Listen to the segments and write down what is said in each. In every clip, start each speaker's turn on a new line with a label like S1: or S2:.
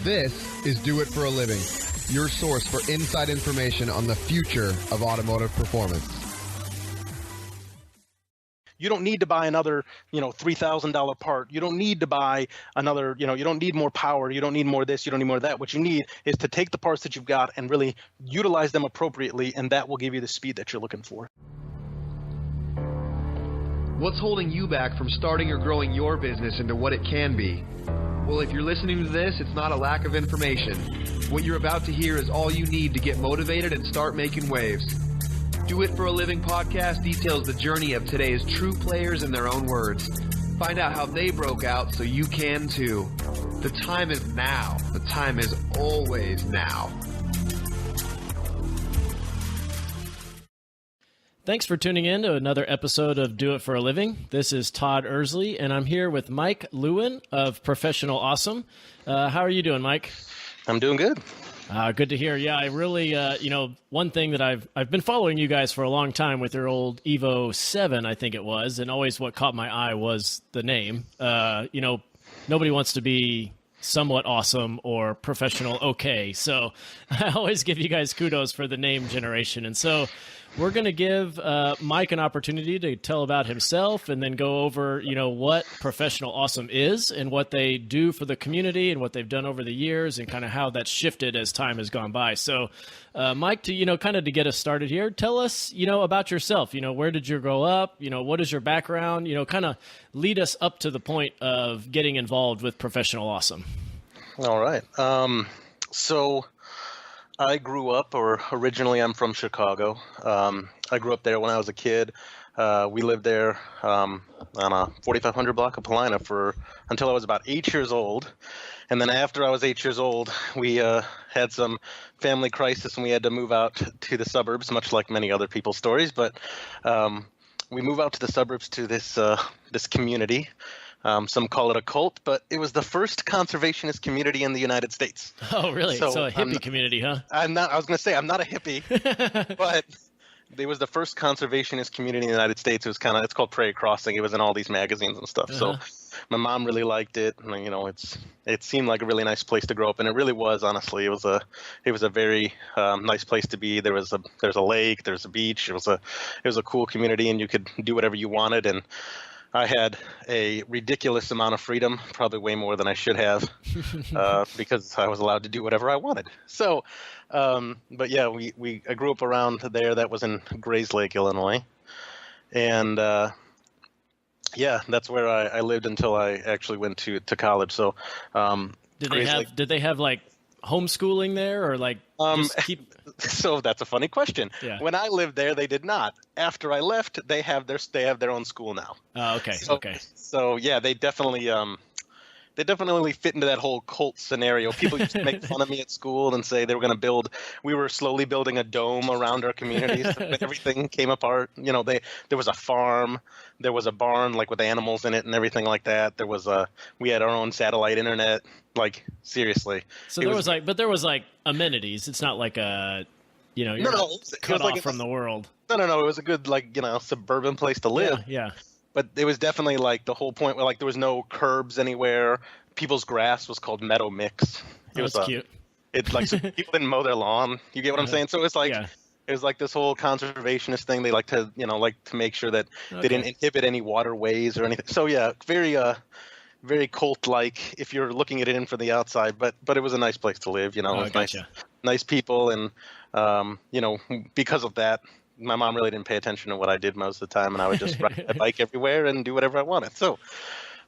S1: This is Do It for a Living, your source for inside information on the future of automotive performance.
S2: You don't need to buy another, $3,000 part. You don't need to buy another, you don't need more power. You don't need more of this. You don't need more of that. What you need is to take the parts that you've got and really utilize them appropriately, and that will give you the speed that you're looking for.
S1: What's holding you back from starting or growing your business into what it can be? Well, if you're listening to this, it's not a lack of information. What you're about to hear is all you need to get motivated and start making waves. Do It for a Living podcast details the journey of today's true players in their own words. Find out how they broke out so you can too. The time is now. The time is always now.
S3: Thanks for tuning in to another episode of Do It for a Living. This is Todd Ersley, and I'm here with Mike Lewin of Professional Awesome. How are you doing, Mike?
S2: I'm doing good.
S3: Good to hear. Yeah, I really, one thing that I've been following you guys for a long time with your old Evo 7, I think it was, and always what caught my eye was the name. Nobody wants to be somewhat awesome or professional okay, so I always give you guys kudos for the name generation. And so we're going to give Mike an opportunity to tell about himself and then go over, what Professional Awesome is and what they do for the community and what they've done over the years and kind of how that's shifted as time has gone by. So, Mike, to, kind of to get us started here, tell us, about yourself. Where did you grow up? What is your background? Kind of lead us up to the point of getting involved with Professional Awesome.
S2: All right. So I grew up, or originally I'm from Chicago. I grew up there when I was a kid. We lived there on a 4500 block of Paulina until I was about 8 years old. And then after I was 8 years old, we had some family crisis and we had to move out to the suburbs, much like many other people's stories. But we moved out to the suburbs to this community. Some call it a cult, but it was the first conservationist community in the United States.
S3: Oh, really? So a hippie community, huh?
S2: I was going to say, I'm not a hippie, but it was the first conservationist community in the United States. It's called Prairie Crossing. It was in all these magazines and stuff.
S3: Uh-huh.
S2: So my mom really liked it. And, it seemed like a really nice place to grow up. And it really was, honestly. It was a very nice place to be. There's a lake, there's a beach. It was a cool community, and you could do whatever you wanted. And I had a ridiculous amount of freedom, probably way more than I should have, because I was allowed to do whatever I wanted. So, but yeah, I grew up around there. That was in Grays Lake, Illinois. And yeah, that's where I lived until I actually went to college. So
S3: did they have like homeschooling there, or like
S2: So that's a funny question.
S3: Yeah.
S2: When I lived there, they did not. After I left, they have their own school now.
S3: Oh, okay. Okay.
S2: So yeah, they definitely fit into that whole cult scenario. People used to make fun of me at school and say they were going to we were slowly building a dome around our communities. When everything came apart. There was a farm, there was a barn like with animals in it and everything like that. We had our own satellite internet. Like, seriously.
S3: So there was amenities. It's not like you're cut off from the world.
S2: No. It was a good, suburban place to live.
S3: Yeah.
S2: But it was definitely like the whole point where there was no curbs anywhere. People's grass was called meadow mix.
S3: That's cute.
S2: It's like, so people didn't mow their lawn. You get what I'm saying? So it's like, It was like this whole conservationist thing. They like to, to make sure that they didn't inhibit any waterways or anything. So yeah, very cult-like if you're looking at it from the outside, but it was a nice place to live. It was nice people, and because of that, my mom really didn't pay attention to what I did most of the time, and I would just ride my bike everywhere and do whatever I wanted. So,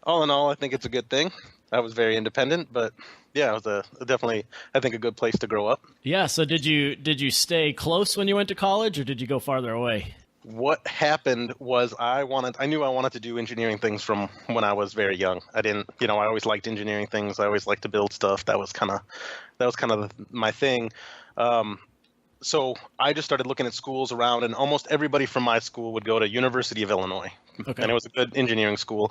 S2: all in all, I think it's a good thing. I was very independent, but yeah, it was definitely, I think, a good place to grow up.
S3: Yeah. So did you stay close when you went to college, or did you go farther away?
S2: What happened was I knew I wanted to do engineering things from when I was very young. I always liked engineering things. I always liked to build stuff. That was kind of my thing. So I just started looking at schools around, and almost everybody from my school would go to University of Illinois.
S3: Okay.
S2: And it was a good engineering school,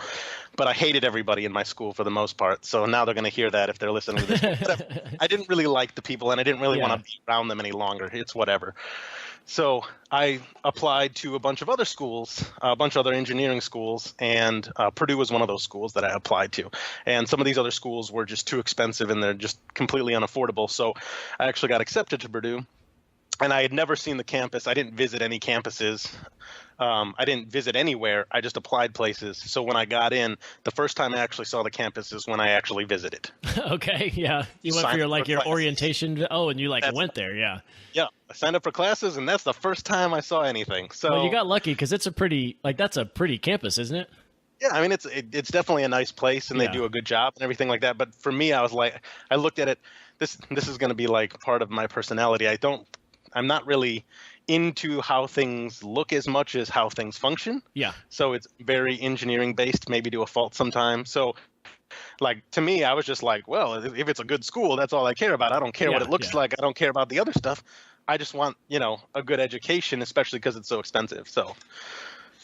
S2: but I hated everybody in my school for the most part. So now they're going to hear that if they're listening to this. I didn't really like the people, and I didn't really want to be around them any longer. It's whatever. So I applied to a bunch of other schools, a bunch of other engineering schools, and Purdue was one of those schools that I applied to. And some of these other schools were just too expensive and they're just completely unaffordable. So I actually got accepted to Purdue. And I had never seen the campus. I didn't visit any campuses. I didn't visit anywhere. I just applied places. So when I got in, the first time I actually saw the campus is when I actually visited.
S3: Okay, yeah. You went for your orientation. Oh, and you went there, yeah.
S2: Yeah, I signed up for classes, and that's the first time I saw anything. So
S3: well, you got lucky because it's a pretty that's a pretty campus, isn't it?
S2: Yeah, I mean it's definitely a nice place, and they do a good job and everything like that. But for me, I was like, I looked at it. This is going to be like part of my personality. I'm not really into how things look as much as how things function.
S3: Yeah.
S2: So it's very engineering based, maybe to a fault sometimes. So like to me, I was just like, well, if it's a good school, that's all I care about. I don't care what it looks like. I don't care about the other stuff. I just want, a good education, especially because it's so expensive. So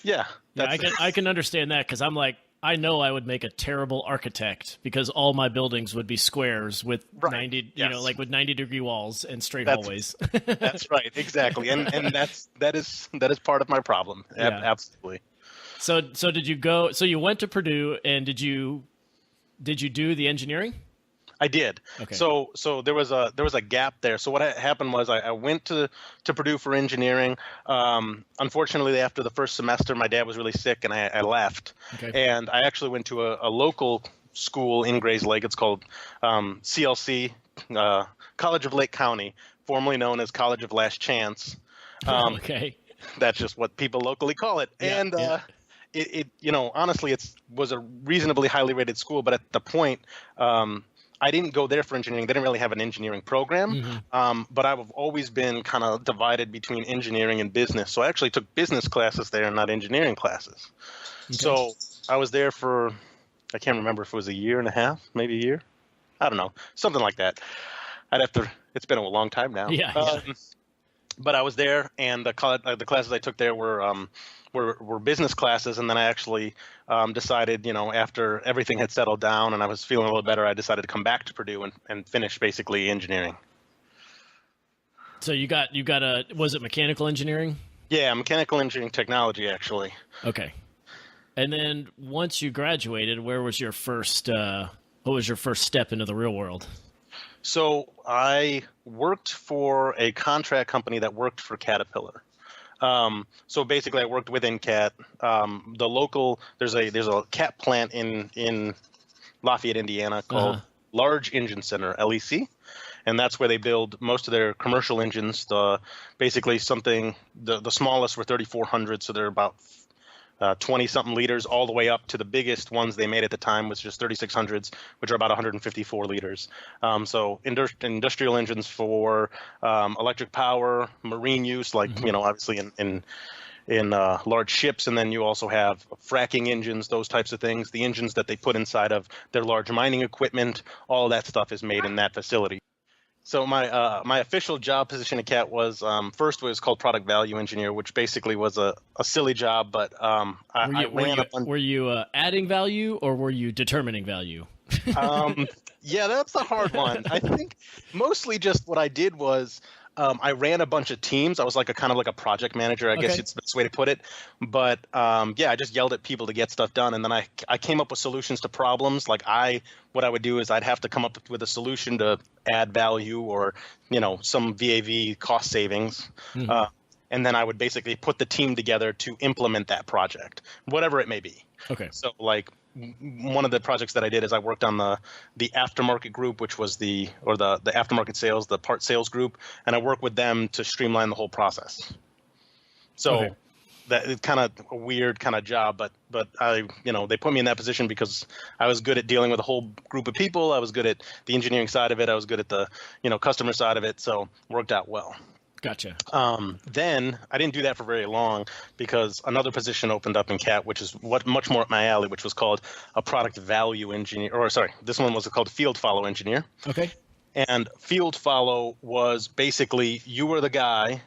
S2: yeah.
S3: I can understand that because I'm like, I know I would make a terrible architect because all my buildings would be squares with 90, with 90-degree walls and straight hallways.
S2: That's right, exactly, and that is part of my problem. Yeah. Absolutely.
S3: So did you go? So you went to Purdue, and did you do the engineering?
S2: I did.
S3: Okay.
S2: So there was a gap there. So what happened was I went to Purdue for engineering. Unfortunately, after the first semester, my dad was really sick, and I left.
S3: Okay.
S2: And I actually went to a local school in Grays Lake. It's called CLC, College of Lake County, formerly known as College of Last Chance.
S3: Okay.
S2: That's just what people locally call it.
S3: Yeah,
S2: and
S3: yeah.
S2: It honestly, it was a reasonably highly rated school, but at the point, I didn't go there for engineering. They didn't really have an engineering program, but I've always been kind of divided between engineering and business. So I actually took business classes there and not engineering classes. Okay. So I was there for, I can't remember if it was a year and a half, maybe a year. I don't know, something like that. It's been a long time now.
S3: Yeah.
S2: But I was there, and the classes I took there were business classes, and then I actually decided, after everything had settled down and I was feeling a little better, I decided to come back to Purdue and finish basically engineering.
S3: So you got was it mechanical engineering?
S2: Yeah, mechanical engineering technology, actually.
S3: Okay. And then once you graduated, what was your first step into the real world? So
S2: I worked for a contract company that worked for Caterpillar. So basically, I worked within CAT. There's a CAT plant in Lafayette, Indiana called Large Engine Center, LEC, and that's where they build most of their commercial engines. The smallest were 3,400, so they're about 20-something liters, all the way up to the biggest ones they made at the time, was just 3,600s, which are about 154 liters. So industrial engines for electric power, marine use, like obviously in large ships, and then you also have fracking engines, those types of things. The engines that they put inside of their large mining equipment, all that stuff is made in that facility. So my official job position at CAT was first was called product value engineer, which basically was a silly job, but
S3: were you adding value or were you determining value?
S2: Yeah, that's a hard one. I think mostly just what I did was I ran a bunch of teams. I was kind of like a project manager, I guess it's the best way to put it. But I just yelled at people to get stuff done, and then I came up with solutions to problems. What I would do is I'd have to come up with a solution to add value or some VAV cost savings, and then I would basically put the team together to implement that project, whatever it may be.
S3: Okay.
S2: So one of the projects that I did is I worked on the aftermarket group, which was the aftermarket sales, the part sales group, and I worked with them to streamline the whole process. So that it's kind of a weird kind of job, but I, they put me in that position because I was good at dealing with a whole group of people. I was good at the engineering side of it. I was good at the, customer side of it. So it worked out well.
S3: Gotcha.
S2: Then I didn't do that for very long because another position opened up in CAT, which is much more up my alley, which was called a product value engineer, this one was called field follow engineer.
S3: Okay.
S2: And field follow was basically you were the guy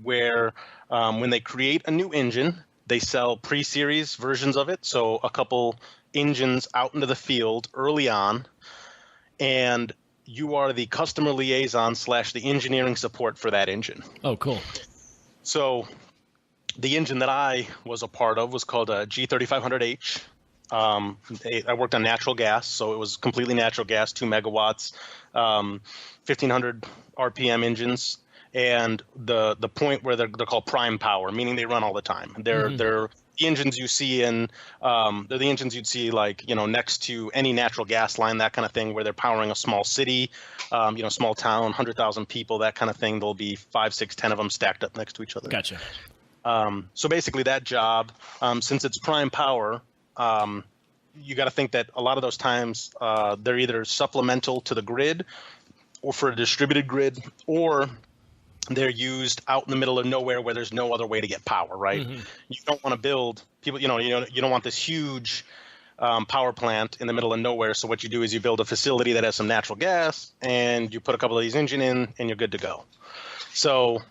S2: where when they create a new engine, they sell pre-series versions of it, so a couple engines out into the field early on, and you are the customer liaison / the engineering support for that engine.
S3: Oh, cool.
S2: So the engine that I was a part of was called a G3500H. I worked on natural gas, so it was completely natural gas, 2 megawatts, 1,500 RPM engines. And the point where they're called prime power, meaning they run all the time. They're the engines you see they're the engines you'd see like, next to any natural gas line, that kind of thing, where they're powering a small city, small town, 100,000 people, that kind of thing. There'll be 5, 6, 10 of them stacked up next to each other.
S3: Gotcha.
S2: So basically that job, since it's prime power, you got to think that a lot of those times they're either supplemental to the grid or for a distributed grid, or they're used out in the middle of nowhere where there's no other way to get power, right? You don't want to build people, you don't want this huge power plant in the middle of nowhere. So what you do is you build a facility that has some natural gas and you put a couple of these engine in and you're good to go. So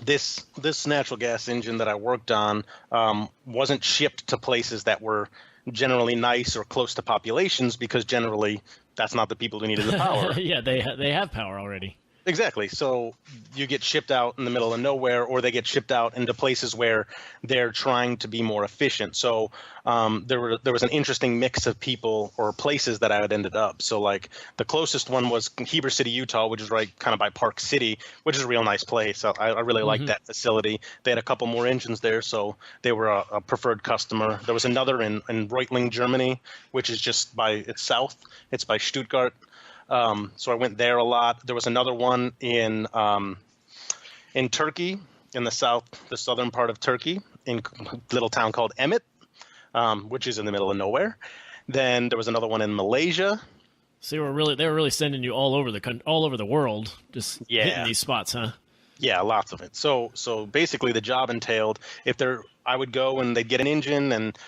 S2: this natural gas engine that I worked on wasn't shipped to places that were generally nice or close to populations, because generally that's not the people who needed the power.
S3: Yeah, they have power already.
S2: Exactly. So you get shipped out in the middle of nowhere, or they get shipped out into places where they're trying to be more efficient. So there was an interesting mix of people or places that I had ended up. So like the closest one was Heber City, Utah, which is right kind of by Park City, which is a real nice place. I really liked that facility. They had a couple more engines there, so they were a preferred customer. There was another in Reutling, Germany, which is just it's south. It's by Stuttgart. So I went there a lot. There was another one in Turkey, in the southern part of Turkey, in a little town called Emmet, which is in the middle of nowhere. Then there was another one in Malaysia.
S3: So they were really sending you all over the world, just hitting these spots, huh?
S2: Yeah, lots of it. So basically the job entailed, I would go and they'd get an engine, and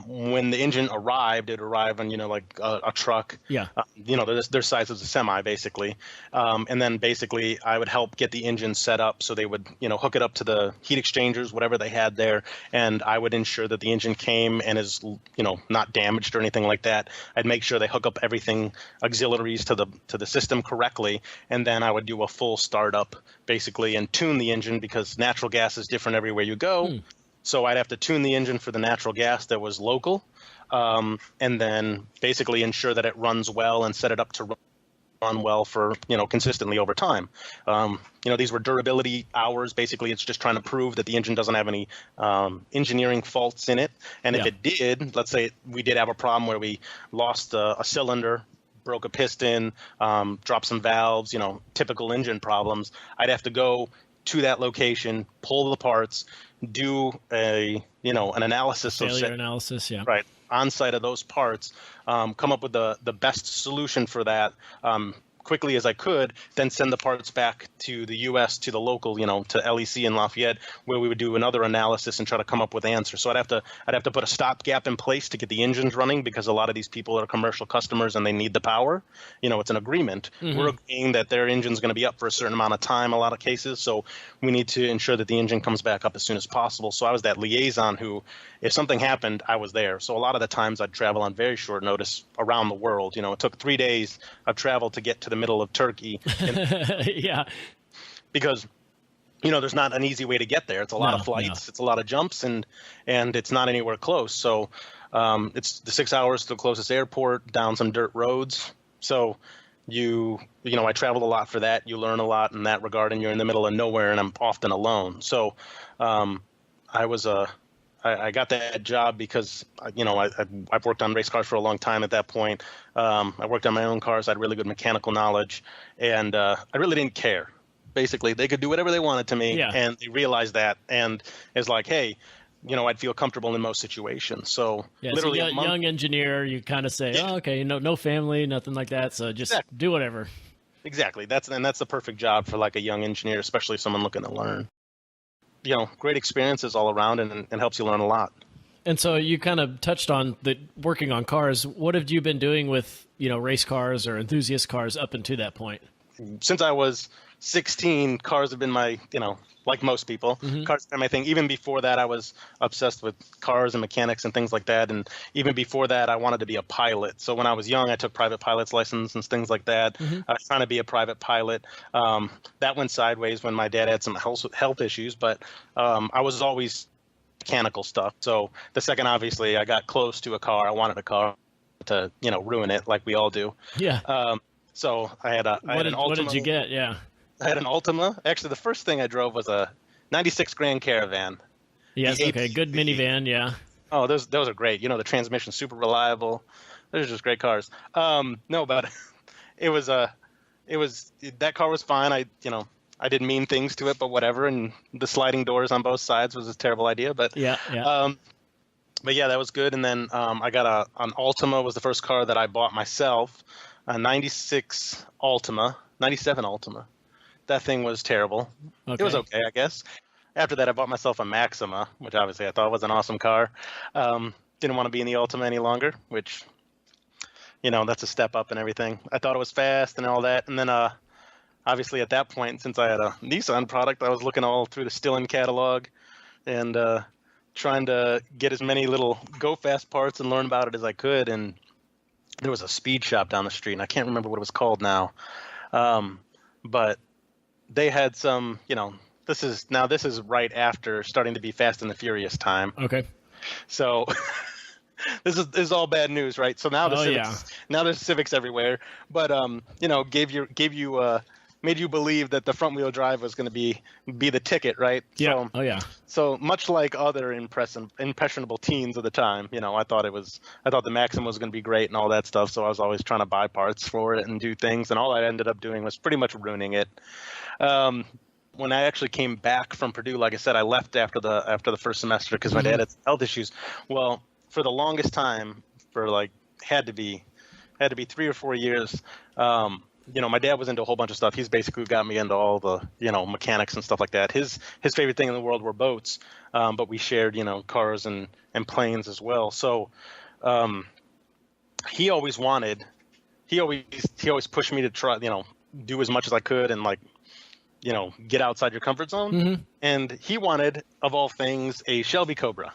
S2: when the engine arrived, it'd arrive on, like a truck. Yeah. Their size is a semi, basically. And then basically I would help get the engine set up, so they would, hook it up to the heat exchangers, whatever they had there, and I would ensure that the engine came and is, not damaged or anything like that. I'd make sure they hook up everything, auxiliaries to the system correctly, and then I would do a full startup, basically, and tune the engine, because natural gas is different everywhere you go. So I'd have to tune the engine for the natural gas that was local, and then basically ensure that it runs well and set it up to run well for, consistently over time. These were durability hours. Basically, it's just trying to prove that the engine doesn't have any engineering faults in it. And if it did, let's say we did have a problem where we lost a cylinder, broke a piston, dropped some valves, typical engine problems, I'd have to go to that location, pull the parts, do an analysis,
S3: failure analysis,
S2: right, on site of those parts, come up with the best solution for that, quickly as I could, then send the parts back to the U.S., to the local, to LEC in Lafayette, where we would do another analysis and try to come up with answers. So I'd have to put a stopgap in place to get the engines running, because a lot of these people are commercial customers and they need the power. It's an agreement. We're agreeing that their engine's going to be up for a certain amount of time, a lot of cases. So we need to ensure that the engine comes back up as soon as possible. So I was that liaison who, if something happened, I was there. So a lot of the times I'd travel on very short notice around the world. It took 3 days of travel to get to the middle of Turkey.
S3: Yeah.
S2: Because, there's not an easy way to get there. It's a lot of flights. It's a lot of jumps, and it's not anywhere close. So it's the 6 hours to the closest airport, down some dirt roads. So I traveled a lot for that. You learn a lot in that regard, and you're in the middle of nowhere, and I'm often alone. So I got that job because, I've worked on race cars for a long time at that point. I worked on my own cars. I had really good mechanical knowledge, and I really didn't care. Basically, they could do whatever they wanted to me, and they realized that, and it's like, hey, I'd feel comfortable in most situations. So literally,
S3: so young engineer, you kind of say, oh, okay, no family, nothing like that, so just do whatever.
S2: Exactly. That's the perfect job for like a young engineer, especially someone looking to learn. Great experiences all around, and helps you learn a lot.
S3: And so you kind of touched on working on cars. What have you been doing with, race cars or enthusiast cars up until that point?
S2: since I was 16, cars have been my, like most people, cars have been my thing. Even before that, I was obsessed with cars and mechanics and things like that. And even before that, I wanted to be a pilot. So when I was young, I took private pilot's license and things like that. I was trying to be a private pilot. That went sideways when my dad had some health issues, but I was always mechanical stuff. So the second, obviously, I got close to a car, I wanted a car to, ruin it like we all do.
S3: Yeah.
S2: So I had an Altima.
S3: What did you get? Yeah.
S2: I had an Altima. Actually, the first thing I drove was a 96 Grand Caravan.
S3: Yes, okay. Good minivan, yeah.
S2: Oh, those are great. The transmission's super reliable. Those are just great cars. No, but it was that car was fine. I didn't mean things to it, but whatever. And the sliding doors on both sides was a terrible idea, but
S3: yeah.
S2: But yeah, that was good. And then I got an Altima was the first car that I bought myself, a 96 Altima, 97 Altima. That thing was terrible. Okay. It was okay, I guess. After that, I bought myself a Maxima, which obviously I thought was an awesome car. Didn't want to be in the Altima any longer, which, that's a step up and everything. I thought it was fast and all that. And then obviously at that point, since I had a Nissan product, I was looking all through the Stillen catalog and trying to get as many little go-fast parts and learn about it as I could. And there was a speed shop down the street, and I can't remember what it was called now. But they had some, this is right after starting to be Fast and the Furious time.
S3: Okay.
S2: So this is all bad news, right? So now now there's Civics everywhere, but made you believe that the front wheel drive was going to be the ticket, right?
S3: Yeah.
S2: So, So much like other impressionable teens of the time, I thought the Maxima was going to be great and all that stuff. So I was always trying to buy parts for it and do things, and all I ended up doing was pretty much ruining it. When I actually came back from Purdue, like I said, I left after the first semester because my dad had health issues. Well, for the longest time, for had to be 3 or 4 years. My dad was into a whole bunch of stuff. He's basically got me into all the, mechanics and stuff like that. His favorite thing in the world were boats, but we shared, cars and planes as well. So he always pushed me to try, do as much as I could and get outside your comfort zone. And he wanted, of all things, a Shelby Cobra.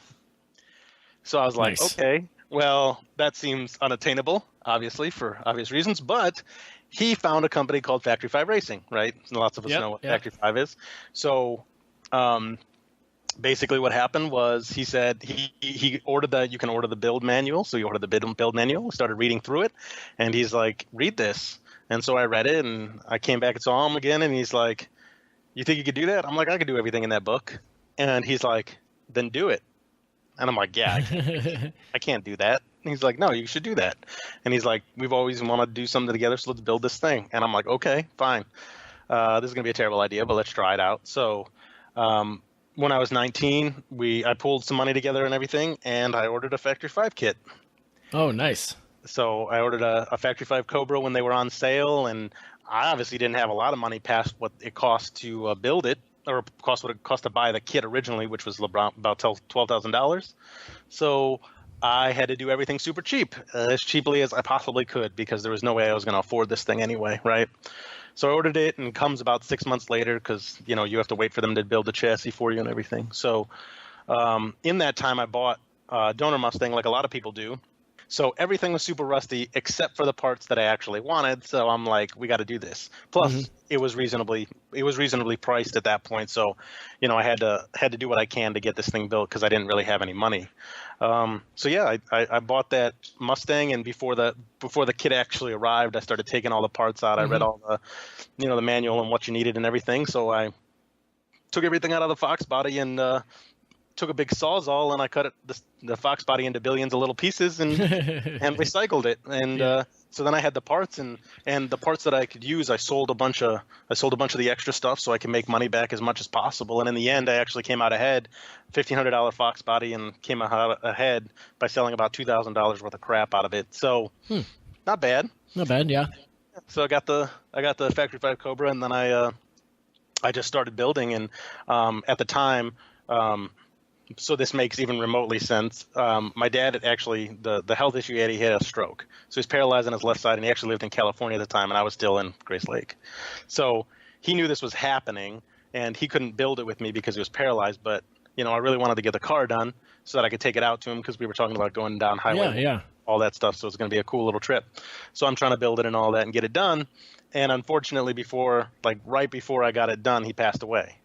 S2: So I was like, nice. Okay, well, that seems unattainable, obviously, for obvious reasons, but he found a company called Factory 5 Racing, right? And lots of us know what Factory 5 is. So basically what happened was he said he ordered you can order the build manual. So he ordered the build manual, started reading through it, and he's like, read this. And so I read it, and I came back and saw him again, and he's like, you think you could do that? I'm like, I could do everything in that book. And he's like, then do it. And I'm like, yeah, I can't do that. And he's like, no, you should do that. And he's like, we've always wanted to do something together, so let's build this thing. And I'm like, okay, fine. This is going to be a terrible idea, but let's try it out. So when I was 19, I pulled some money together and everything, and I ordered a Factory 5 kit.
S3: Oh, nice.
S2: So I ordered a Factory 5 Cobra when they were on sale, and I obviously didn't have a lot of money past what it cost to build it, or what it cost to buy the kit originally, which was about $12,000. So I had to do everything super cheap, as cheaply as I possibly could, because there was no way I was going to afford this thing anyway, right? So I ordered it, and it comes about 6 months later because, you have to wait for them to build the chassis for you and everything. So in that time, I bought a donor Mustang like a lot of people do. So everything was super rusty except for the parts that I actually wanted. So I'm like, we got to do this. Plus, it was reasonably priced at that point. So, I had to do what I can to get this thing built because I didn't really have any money. So yeah, I bought that Mustang, and before the kit actually arrived, I started taking all the parts out. I read all the, the manual and what you needed and everything. So I took everything out of the Fox body and took a big Sawzall, and I cut the Fox body into billions of little pieces and recycled it. And so then I had the parts, and the parts that I could use, I sold a bunch of the extra stuff so I could make money back as much as possible. And in the end, I actually came out ahead, $1,500 Fox body, and came out ahead by selling about $2,000 worth of crap out of it. So not bad.
S3: Not bad, yeah.
S2: So I got the Factory 5 Cobra, and then I just started building. And at the time, so this makes even remotely sense. My dad actually, the health issue he had a stroke. So he's paralyzed on his left side, and he actually lived in California at the time, and I was still in Grace Lake. So he knew this was happening, and he couldn't build it with me because he was paralyzed. But, I really wanted to get the car done so that I could take it out to him, because we were talking about going down highway, all that stuff. So it's going to be a cool little trip. So I'm trying to build it and all that and get it done. And unfortunately, right before I got it done, he passed away.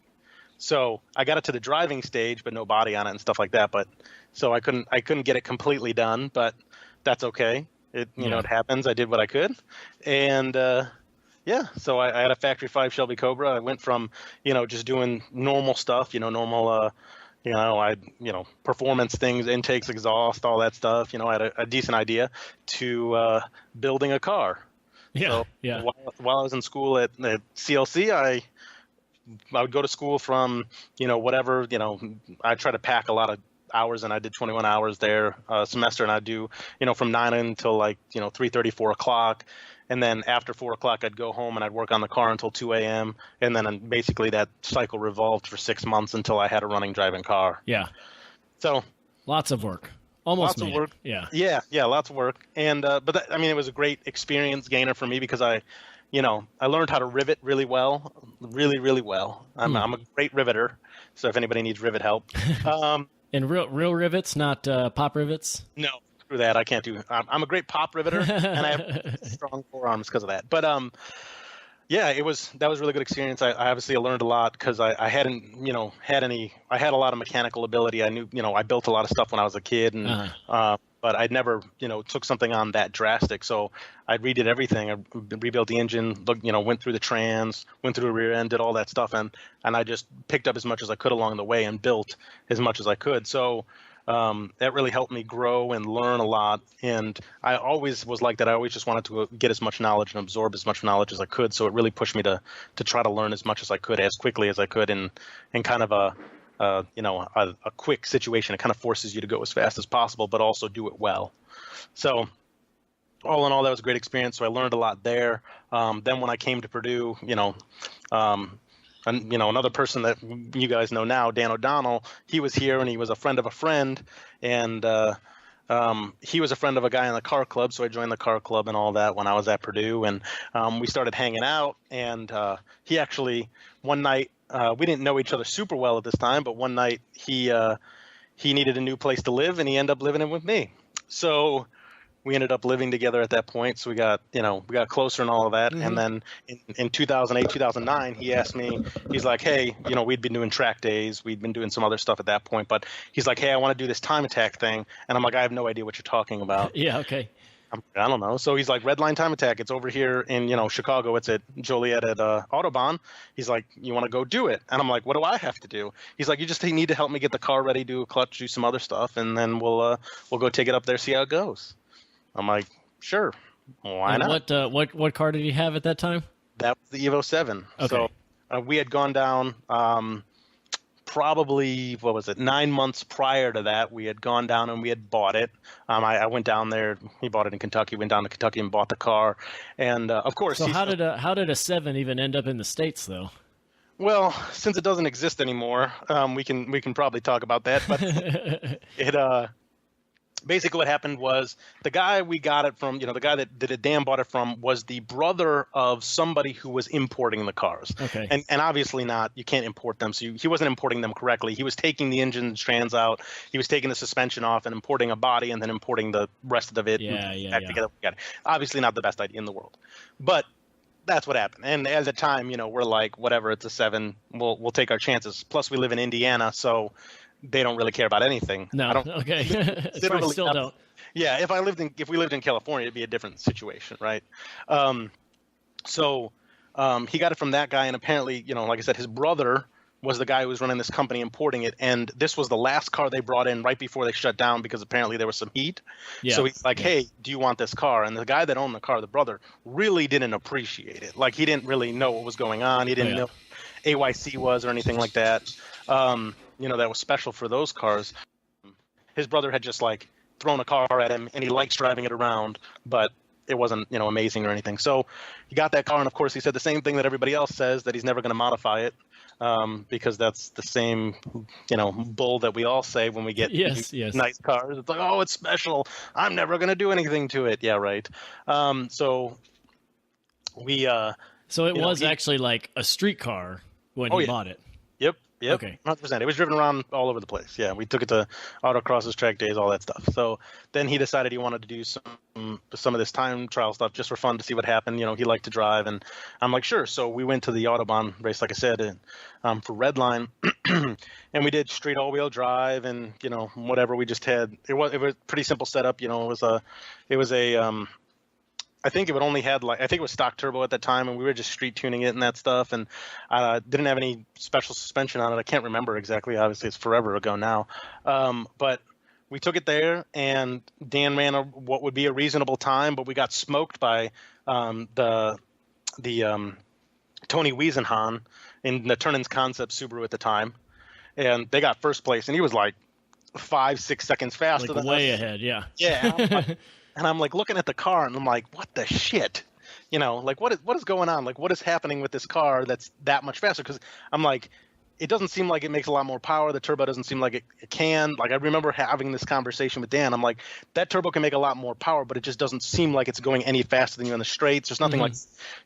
S2: So I got it to the driving stage, but no body on it and stuff like that. But so I couldn't get it completely done, but that's okay. It happens. I did what I could. And, so I had a factory 5 Shelby Cobra. I went from, just doing normal stuff, normal, performance things, intakes, exhaust, all that stuff. I had a decent idea to building a car.
S3: Yeah.
S2: So while I was in school at CLC, I would go to school from, whatever, I try to pack a lot of hours, and I did 21 hours there a semester, and I'd do, from 9 until 3:30, 4 o'clock. And then after 4 o'clock, I'd go home and I'd work on the car until 2 a.m. And then basically that cycle revolved for 6 months until I had a running driving car.
S3: Yeah.
S2: So
S3: lots of work. Almost
S2: lots of work.
S3: Yeah.
S2: Yeah, lots of work. And it was a great experience gainer for me, because I learned how to rivet really well, really, really well. I'm a great riveter. So if anybody needs rivet help.
S3: And real rivets, not pop rivets?
S2: No, screw that. I can't do. I'm a great pop riveter, and I have strong forearms because of that. But that was a really good experience. I obviously learned a lot, because I hadn't I had a lot of mechanical ability. I knew I built a lot of stuff when I was a kid, and but I'd never took something on that drastic. So I redid everything. I rebuilt the engine, went through the trans, went through the rear end, did all that stuff, and I just picked up as much as I could along the way and built as much as I could. So that really helped me grow and learn a lot. And I always was like that. I always just wanted to get as much knowledge and absorb as much knowledge as I could. So it really pushed me to try to learn as much as I could, as quickly as I could, in kind of a quick situation. It kind of forces you to go as fast as possible, but also do it well. So all in all, that was a great experience. So I learned a lot there. Then when I came to Purdue, another person that you guys know now, Dan O'Donnell, he was here, and he was a friend of a friend, and he was a friend of a guy in the car club. So I joined the car club and all that when I was at Purdue, and we started hanging out. And he actually, one night, we didn't know each other super well at this time, but one night he needed a new place to live, and he ended up living in with me. So we ended up living together at that point. So we got closer and all of that. Mm-hmm. And then in 2008, 2009, he asked me, he's like, hey, we'd been doing track days. We'd been doing some other stuff at that point, but he's like, hey, I want to do this time attack thing. And I'm like, I have no idea what you're talking about.
S3: Yeah. Okay.
S2: I don't know. So he's like, Redline Time Attack. It's over here in, Chicago. It's at Joliet at Autobahn. He's like, you want to go do it? And I'm like, what do I have to do? He's like, you just need to help me get the car ready, do a clutch, do some other stuff, and then we'll go take it up there, see how it goes. I'm like, sure. Why not?
S3: What car did he have at that time?
S2: That was the Evo 7.
S3: Okay.
S2: So we had gone down probably, 9 months prior to that. We had gone down and we had bought it. I went down there. He bought it in Kentucky. Went down to Kentucky and bought the car. And of course.
S3: So how did a 7 even end up in the States, though?
S2: Well, since it doesn't exist anymore, we can probably talk about that. But it basically what happened was the guy we got it from, the guy that Dan bought it from was the brother of somebody who was importing the cars.
S3: Okay.
S2: And obviously you can't import them. So he wasn't importing them correctly. He was taking the engine strands out. He was taking the suspension off and importing a body and then importing the rest of it back together. Obviously not the best idea in the world. But that's what happened. And at the time, we're like, whatever, it's a 7. We'll take our chances. Plus we live in Indiana, so they don't really care about anything.
S3: No.
S2: I don't.
S3: Okay.
S2: Literally
S3: still don't.
S2: Yeah. If we lived in California, it'd be a different situation, right? So he got it from that guy, and apparently, like I said, his brother was the guy who was running this company importing it, and this was the last car they brought in right before they shut down because apparently there was some heat. Yeah. So he's like, hey, do you want this car? And the guy that owned the car, the brother, really didn't appreciate it. Like, he didn't really know what was going on. He didn't know what AYC was or anything like that. That was special for those cars. His brother had just thrown a car at him, and he likes driving it around, but amazing or anything. So he got that car, and of course he said the same thing that everybody else says, that he's never going to modify it, because that's the same, bull that we all say when we get
S3: yes.
S2: nice cars. It's like, oh, it's special, I'm never going to do anything to it. Yeah, right. So we
S3: so it was actually like a street car when he bought it.
S2: Yep.
S3: Okay.
S2: 100%. It was driven around all over the place. Yeah, we took it to autocrosses, track days, all that stuff. So then he decided he wanted to do some of this time trial stuff just for fun to see what happened. He liked to drive, and I'm like, sure. So we went to the Autobahn race, like I said, and for Redline, and we did street all-wheel drive, and whatever. We just had it was a pretty simple setup. It was a I think it only had I think it was stock turbo at that time, and we were just street tuning it and that stuff, and didn't have any special suspension on it. I can't remember exactly. Obviously, it's forever ago now. But we took it there, and Dan ran what would be a reasonable time, but we got smoked by the Tony Wiesenhahn in the Turnins Concept Subaru at the time, and they got first place, and he was like 5-6 seconds faster than
S3: way
S2: us.
S3: ahead. Yeah.
S2: Yeah. And I'm like looking at the car, and I'm like, what the shit? What is going on? Like, what is happening with this car that's that much faster? Because I'm like, it doesn't seem like it makes a lot more power. The turbo doesn't seem like it can. Like, I remember having this conversation with Dan. I'm like, that turbo can make a lot more power, but it just doesn't seem like it's going any faster than you on the straights. There's nothing like.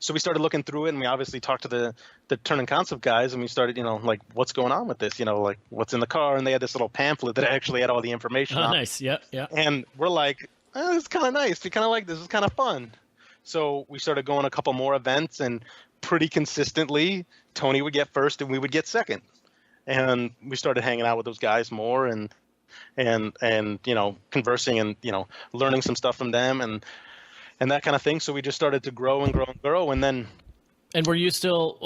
S2: So we started looking through it, and we obviously talked to the Turning Concept guys, and we started, like, what's going on with this? Like, what's in the car? And they had this little pamphlet that actually had all the information on.
S3: Nice. Yeah.
S2: And we're like, this is kind of nice. We kind of like this. It's kind of fun. So we started going a couple more events, and pretty consistently, Tony would get first and we would get second. And we started hanging out with those guys more, and conversing, and learning some stuff from them, and that kind of thing. So we just started to grow and grow and grow, and then. And
S3: were you still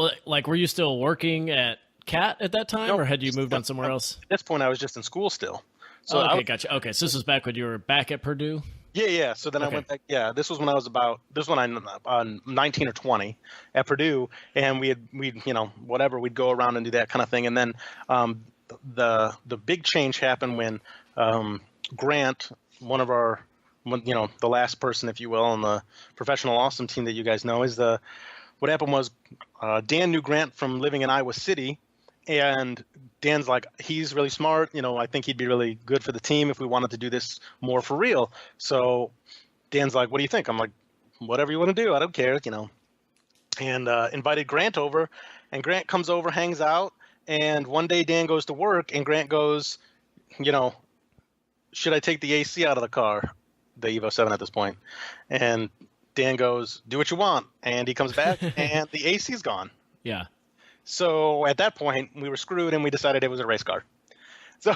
S3: working at CAT at that time, or had you moved on somewhere else?
S2: At this point, I was just in school still. So
S3: gotcha. Okay, so this was back when you were back at Purdue?
S2: Yeah. So then I went back. Yeah, this was when I was 19 or 20 at Purdue, and we'd we'd go around and do that kind of thing. And then the big change happened when Grant, the last person, if you will, on the Professional Awesome team that you guys know, what happened was Dan knew Grant from living in Iowa City. And Dan's like, he's really smart. I think he'd be really good for the team if we wanted to do this more for real. So Dan's like, what do you think? I'm like, whatever you want to do. I don't care, And invited Grant over. And Grant comes over, hangs out. And one day Dan goes to work, and Grant goes, should I take the AC out of the car? The Evo 7 at this point. And Dan goes, do what you want. And he comes back, and the AC's gone.
S3: Yeah.
S2: So at that point, we were screwed, and we decided it was a race car. So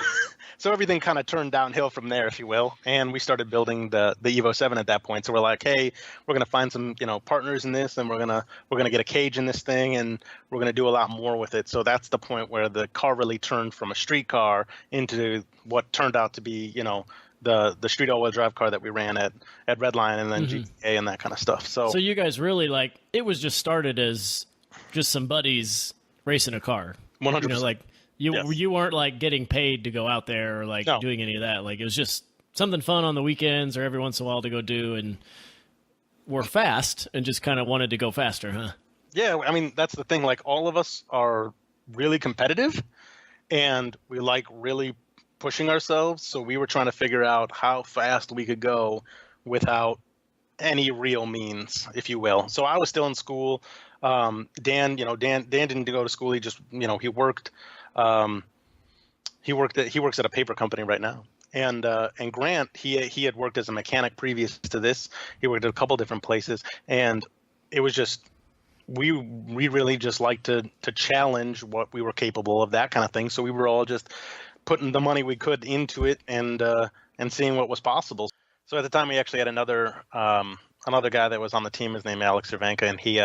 S2: everything kind of turned downhill from there, if you will, and we started building the Evo 7 at that point. So we're like, hey, we're gonna find some partners in this, and we're gonna get a cage in this thing, and we're gonna do a lot more with it. So that's the point where the car really turned from a street car into what turned out to be the street all-wheel drive car that we ran at Redline, and then GTA and that kind of stuff. So
S3: you guys really it was just started as just some buddies racing a car.
S2: 100%.
S3: You weren't getting paid to go out there or doing any of that. It was just something fun on the weekends or every once in a while to go do, and we're fast and just kind of wanted to go faster, huh?
S2: Yeah, I mean, that's the thing. All of us are really competitive, and we like really pushing ourselves. So we were trying to figure out how fast we could go without any real means, if you will. So I was still in school. Dan didn't go to school. He just, he worked. He works at a paper company right now. And Grant, he had worked as a mechanic previous to this. He worked at a couple different places, and it was just we really just liked to challenge what we were capable of, that kind of thing. So we were all just putting the money we could into it and seeing what was possible. So at the time, we actually had another guy that was on the team. His name Alex Cervenka, and he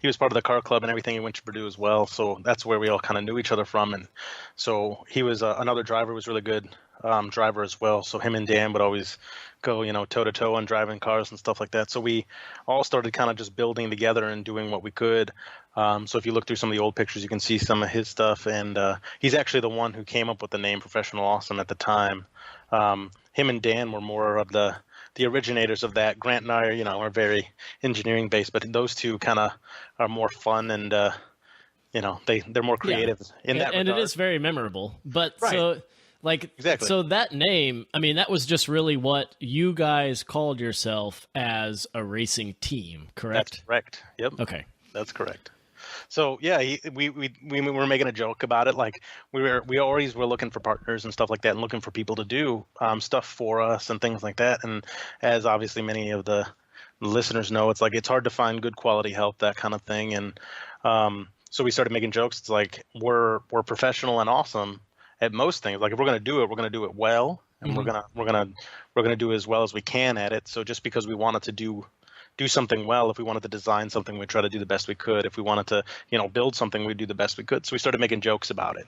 S2: was part of the car club and everything. He went to Purdue as well, so that's where we all kind of knew each other from. And so he was another driver, was really good driver as well. So him and Dan would always go, toe to toe and driving cars and stuff like that. So we all started kind of just building together and doing what we could. So if you look through some of the old pictures, you can see some of his stuff. And he's actually the one who came up with the name Professional Awesome at the time. Him and Dan were more of the the originators of that. Grant and I, are very engineering based, but those two kind of are more fun and they're more creative in that regard.
S3: And it is very memorable. But
S2: right.
S3: So
S2: exactly.
S3: So that name, I mean, that was just really what you guys called yourself as a racing team, correct?
S2: That's correct. Yep.
S3: Okay.
S2: That's correct. So yeah, we were making a joke about it. Like we always were looking for partners and stuff like that, and looking for people to do stuff for us and things like that. And as obviously many of the listeners know, it's hard to find good quality help, that kind of thing. And so we started making jokes. It's like we're professional and awesome at most things. Like if we're gonna do it, we're gonna do it well, and we're gonna do as well as we can at it. So just because we wanted to do something well, if we wanted to design something, we'd try to do the best we could. If we wanted to, build something, we'd do the best we could. So we started making jokes about it.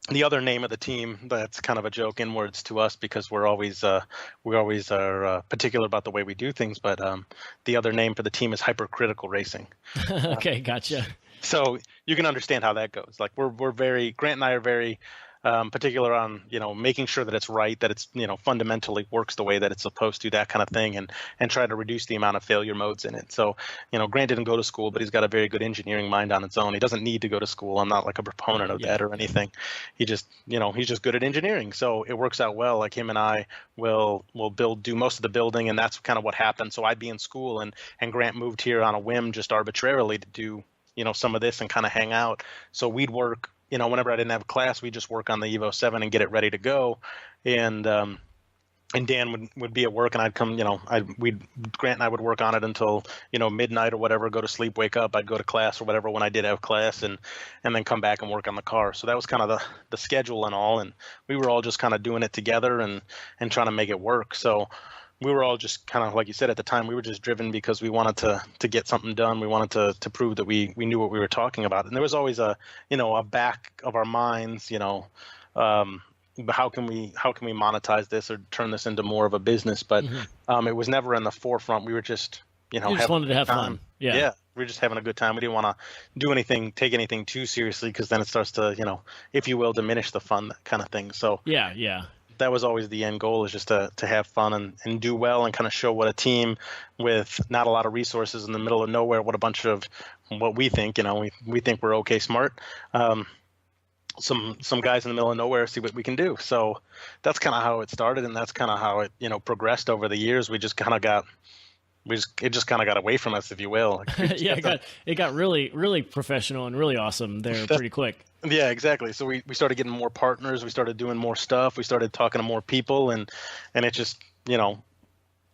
S2: The other name of the team, that's kind of a joke inwards to us because we always are particular about the way we do things. But the other name for the team is Hypercritical Racing.
S3: Okay, gotcha.
S2: So you can understand how that goes. Like Grant and I are very particular on, making sure that it's right, that it's, fundamentally works the way that it's supposed to, that kind of thing, and try to reduce the amount of failure modes in it. So, Grant didn't go to school, but he's got a very good engineering mind on its own. He doesn't need to go to school. I'm not like a proponent of that or anything. He just, he's just good at engineering. So it works out well. Like him and I will do most of the building, and that's kind of what happened. So I'd be in school and Grant moved here on a whim just arbitrarily to do, some of this and kind of hang out. So we'd work, whenever I didn't have class, we just work on the Evo 7 and get it ready to go. And Dan would be at work, and I'd come, Grant and I would work on it until, midnight or whatever, go to sleep, wake up, I'd go to class or whatever when I did have class, and then come back and work on the car. So that was kind of the schedule and all. And we were all just kind of doing it together and trying to make it work. So we were all just kind of, like you said, at the time, we were just driven because we wanted to get something done. We wanted to prove that we knew what we were talking about. And there was always a back of our minds, how can we monetize this or turn this into more of a business? But it was never in the forefront. We were just,
S3: you just wanted to have fun.
S2: Yeah. We were just having a good time. We didn't want to take anything too seriously, because then it starts to, if you will, diminish the fun, that kind of thing. So
S3: yeah.
S2: That was always the end goal, is just to have fun and do well and kind of show what a team with not a lot of resources in the middle of nowhere, what we think, we think we're okay smart. Some guys in the middle of nowhere, see what we can do. So that's kind of how it started, and that's kind of how it, progressed over the years. It just kind of got away from us, if you will.
S3: It got really, really professional and really awesome there pretty quick.
S2: Yeah, exactly. So we started getting more partners. We started doing more stuff. We started talking to more people, and it just,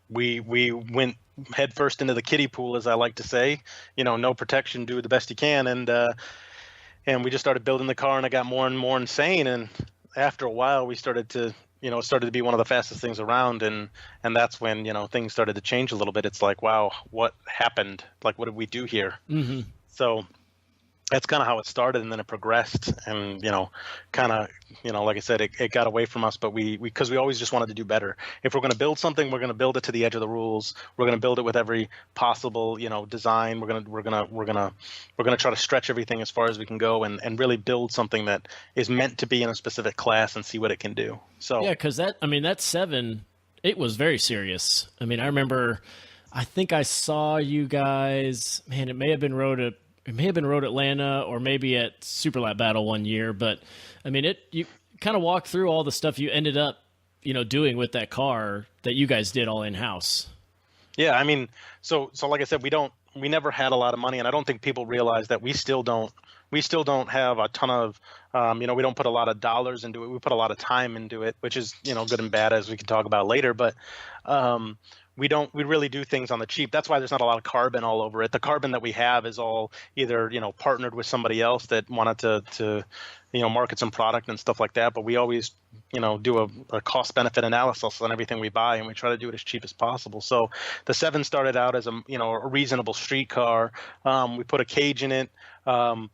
S2: we went headfirst into the kiddie pool, as I like to say. No protection, do the best you can, and we just started building the car, and it got more and more insane. And after a while, we started to, it started to be one of the fastest things around, and that's when, things started to change a little bit. It's like, wow, what happened? Like, what did we do here? Mm-hmm. So that's kind of how it started, and then it progressed, and like I said, it got away from us, but because we always just wanted to do better. If we're going to build something, we're going to build it to the edge of the rules. We're going to build it with every possible design. We're going to try to stretch everything as far as we can go, and really build something that is meant to be in a specific class and see what it can do. So
S3: yeah, because that 7, it was very serious. I mean, I remember, I think I saw you guys. Man, it may have been Road Atlanta, or maybe at Super Lap Battle one year. But I mean, you kind of walk through all the stuff you ended up, doing with that car that you guys did all in house.
S2: Yeah, I mean, so like I said, we never had a lot of money, and I don't think people realize that we still don't have a ton of, we don't put a lot of dollars into it. We put a lot of time into it, which is, good and bad, as we can talk about later. But we really do things on the cheap. That's why there's not a lot of carbon all over it. The carbon that we have is all either, partnered with somebody else that wanted to market some product and stuff like that. But we always, do a cost benefit analysis on everything we buy, and we try to do it as cheap as possible. So the 7 started out as a reasonable street car. We put a cage in it. There's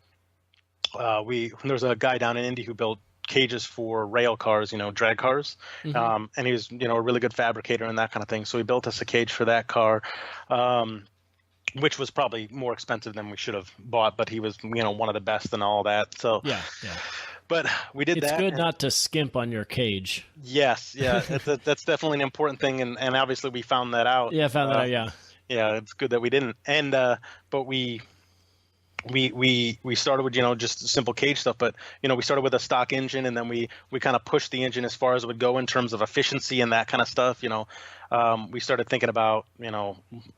S2: a guy down in Indy who built cages for rail cars, drag cars. Mm-hmm. And he was, a really good fabricator and that kind of thing. So he built us a cage for that car, which was probably more expensive than we should have bought, but he was, one of the best and all that. So
S3: yeah.
S2: But we did
S3: it's
S2: that.
S3: It's good not to skimp on your cage.
S2: Yes, yeah, that's definitely an important thing, and obviously we found that out.
S3: Yeah, found that out. Yeah.
S2: Yeah, it's good that we didn't. And but we started with just simple cage stuff, but we started with a stock engine, and then we kind of pushed the engine as far as it would go in terms of efficiency and that kind of stuff. We started thinking about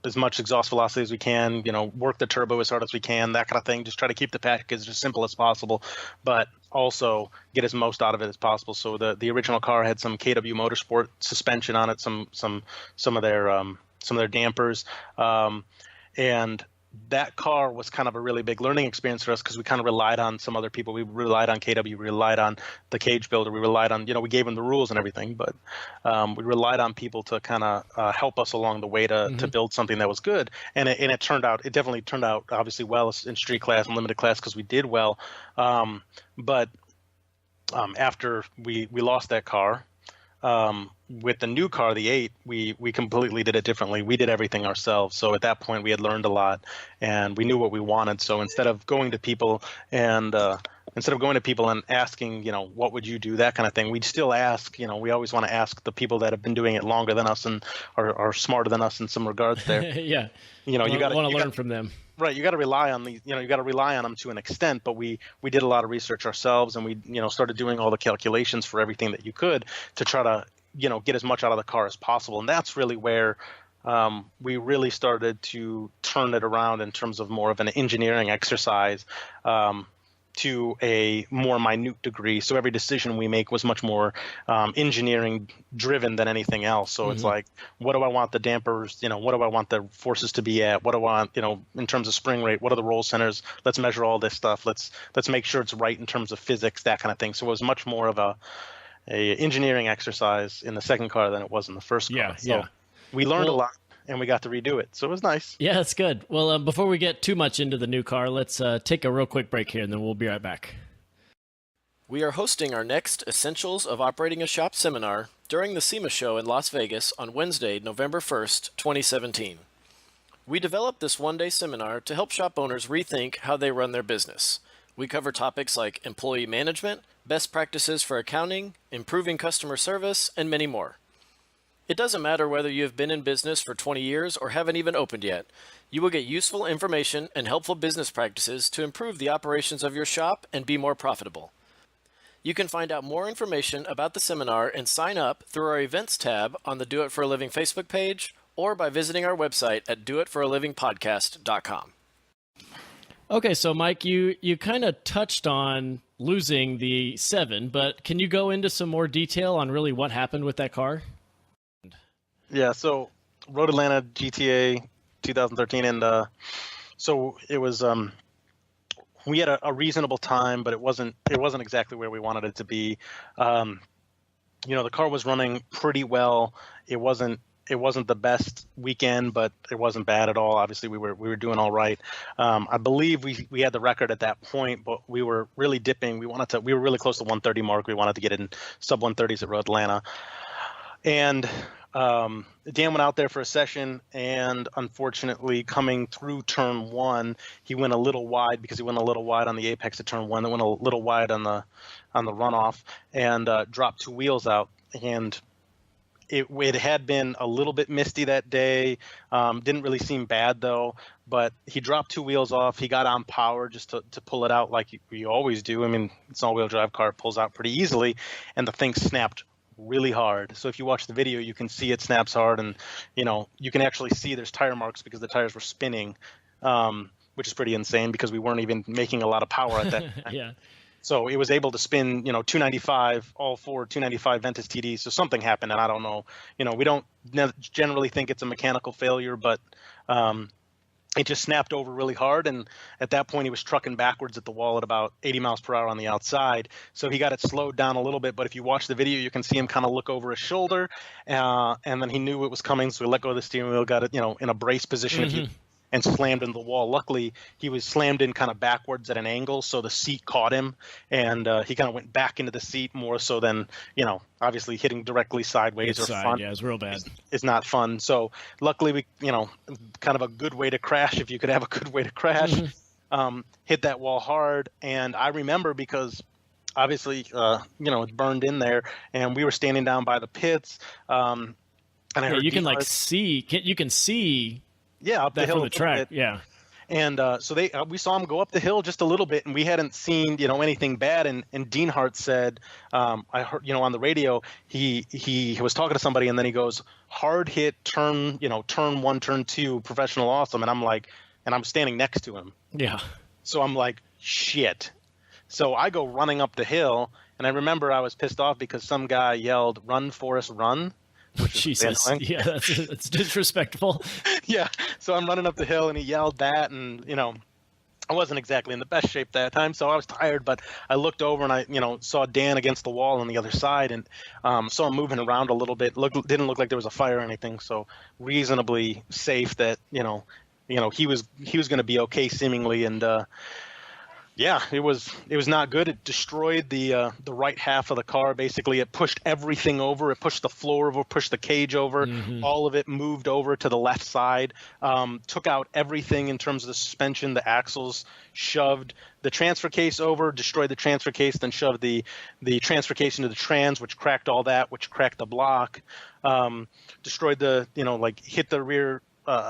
S2: as much exhaust velocity as we can, work the turbo as hard as we can, that kind of thing. Just try to keep the package as simple as possible, but also get as most out of it as possible. So the original car had some KW Motorsport suspension on it, some of their dampers, and that car was kind of a really big learning experience for us because we kind of relied on some other people. We relied on KW, we relied on the cage builder, we relied on, we gave them the rules and everything, but we relied on people to kind of help us along the way to build something that was good. And it definitely turned out obviously well in street class and limited class because we did well. But after we lost that car, with the new car, the 8, we completely did it differently. We did everything ourselves. So at that point, we had learned a lot, and we knew what we wanted. So instead of going to people and asking, what would you do, that kind of thing, we'd still ask. We always want to ask the people that have been doing it longer than us and are smarter than us in some regards. There,
S3: yeah.
S2: You got
S3: to learn from them.
S2: Right, you got to rely on you got to rely on them to an extent, but we did a lot of research ourselves, and we started doing all the calculations for everything that you could to try to get as much out of the car as possible. And that's really where we really started to turn it around in terms of more of an engineering exercise to a more minute degree. So every decision we make was much more engineering driven than anything else. So it's like, what do I want the dampers, what do I want the forces to be at? What do I want, in terms of spring rate, what are the roll centers? Let's measure all this stuff. Let's make sure it's right in terms of physics, that kind of thing. So it was much more of a engineering exercise in the second car than it was in the first car. So we learned a lot, and we got to redo it. So it was nice.
S3: Yeah, that's good. Well, before we get too much into the new car, let's take a real quick break here, and then we'll be right back. We are hosting our next Essentials of Operating a Shop seminar during the SEMA show in Las Vegas on Wednesday, November 1st, 2017. We developed this one-day seminar to help shop owners rethink how they run their business. We cover topics like employee management, best practices for accounting, improving customer service, and many more. It doesn't matter whether you have been in business for 20 years or haven't even opened yet. You will get useful information and helpful business practices to improve the operations of your shop and be more profitable. You can find out more information about the seminar and sign up through our events tab on the Do It For a Living Facebook page or by visiting our website at doitforalivingpodcast.com. Okay, so Mike, you kind of touched on losing the 7, but can you go into some more detail on really what happened with that car?
S2: Yeah, so Road Atlanta GTA 2013, and so it was. We had a reasonable time, but it wasn't exactly where we wanted it to be. The car was running pretty well. It wasn't the best weekend, but it wasn't bad at all. Obviously, we were doing all right. I believe we had the record at that point, but we were really dipping. We were really close to 130 mark. We wanted to get in sub 130s at Road Atlanta, and Dan went out there for a session, and unfortunately, coming through turn 1, he went a little wide because he went a little wide on the apex at turn 1. Then went a little wide on the runoff, and dropped 2 wheels out. And it had been a little bit misty that day. Didn't really seem bad though. But he dropped 2 wheels off. He got on power just to pull it out like you always do. I mean, it's an all-wheel drive car. It pulls out pretty easily, and the thing snapped really hard. So if you watch the video, you can see it snaps hard, and you can actually see there's tire marks because the tires were spinning, which is pretty insane because we weren't even making a lot of power at that time.
S3: Yeah.
S2: So it was able to spin, 295, all 4 295 Ventus TDs. So something happened, and I don't know. We don't generally think it's a mechanical failure, but it just snapped over really hard, and at that point he was trucking backwards at the wall at about 80 miles per hour on the outside. So he got it slowed down a little bit, but if you watch the video, you can see him kind of look over his shoulder, and then he knew it was coming, so he let go of the steering wheel, got it, in a brace position, and slammed into the wall. Luckily, he was slammed in kind of backwards at an angle, so the seat caught him, and he kind of went back into the seat more so than, obviously hitting direcally sideways or front.
S3: Yeah, it was real bad.
S2: It's not fun. So luckily, we, kind of a good way to crash, if you could have a good way to crash, hit that wall hard. And I remember because obviously, it's burned in there, and we were standing down by the pits. And I heard
S3: you can like see, you can see
S2: up the hill
S3: from the track. Yeah.
S2: And so we saw him go up the hill just a little bit, and we hadn't seen anything bad. And Dean Hart said, I heard on the radio, he was talking to somebody, and then he goes, hard hit, turn 1, turn 2, professional, awesome. And I'm like, and I'm standing next to him.
S3: Yeah.
S2: So I'm like, shit. So I go running up the hill, and I remember I was pissed off because some guy yelled, "Run, Forrest, run."
S3: Jesus, yeah, that's disrespectful.
S2: Yeah, so I'm running up the hill, and he yelled that, and I wasn't exactly in the best shape that time, so I was tired. But I looked over, and I saw Dan against the wall on the other side, and saw him moving around a little bit. Didn't look like there was a fire or anything, so reasonably safe that he was going to be okay seemingly, and. Yeah, it was not good. It destroyed the right half of the car. Basically, it pushed everything over. It pushed the floor over, pushed the cage over. Mm-hmm. All of it moved over to the left side. Took out everything in terms of the suspension. The axles, shoved the transfer case over, destroyed the transfer case, then shoved the transfer case into the trans, which cracked all that, which cracked the block. Destroyed hit the rear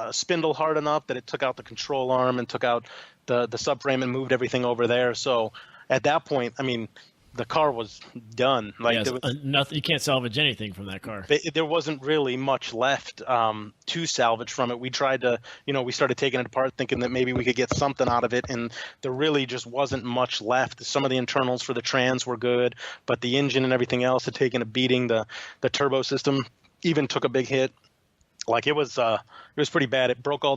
S2: spindle hard enough that it took out the control arm and took out the subframe and moved everything over there. So at that point, I mean, the car was done. Like there was,
S3: nothing. You can't salvage anything from that car.
S2: There wasn't really much left to salvage from it. We tried to, we started taking it apart, thinking that maybe we could get something out of it, and there really just wasn't much left. Some of the internals for the trans were good, but the engine and everything else had taken a beating. The turbo system even took a big hit. Like it was pretty bad. It broke all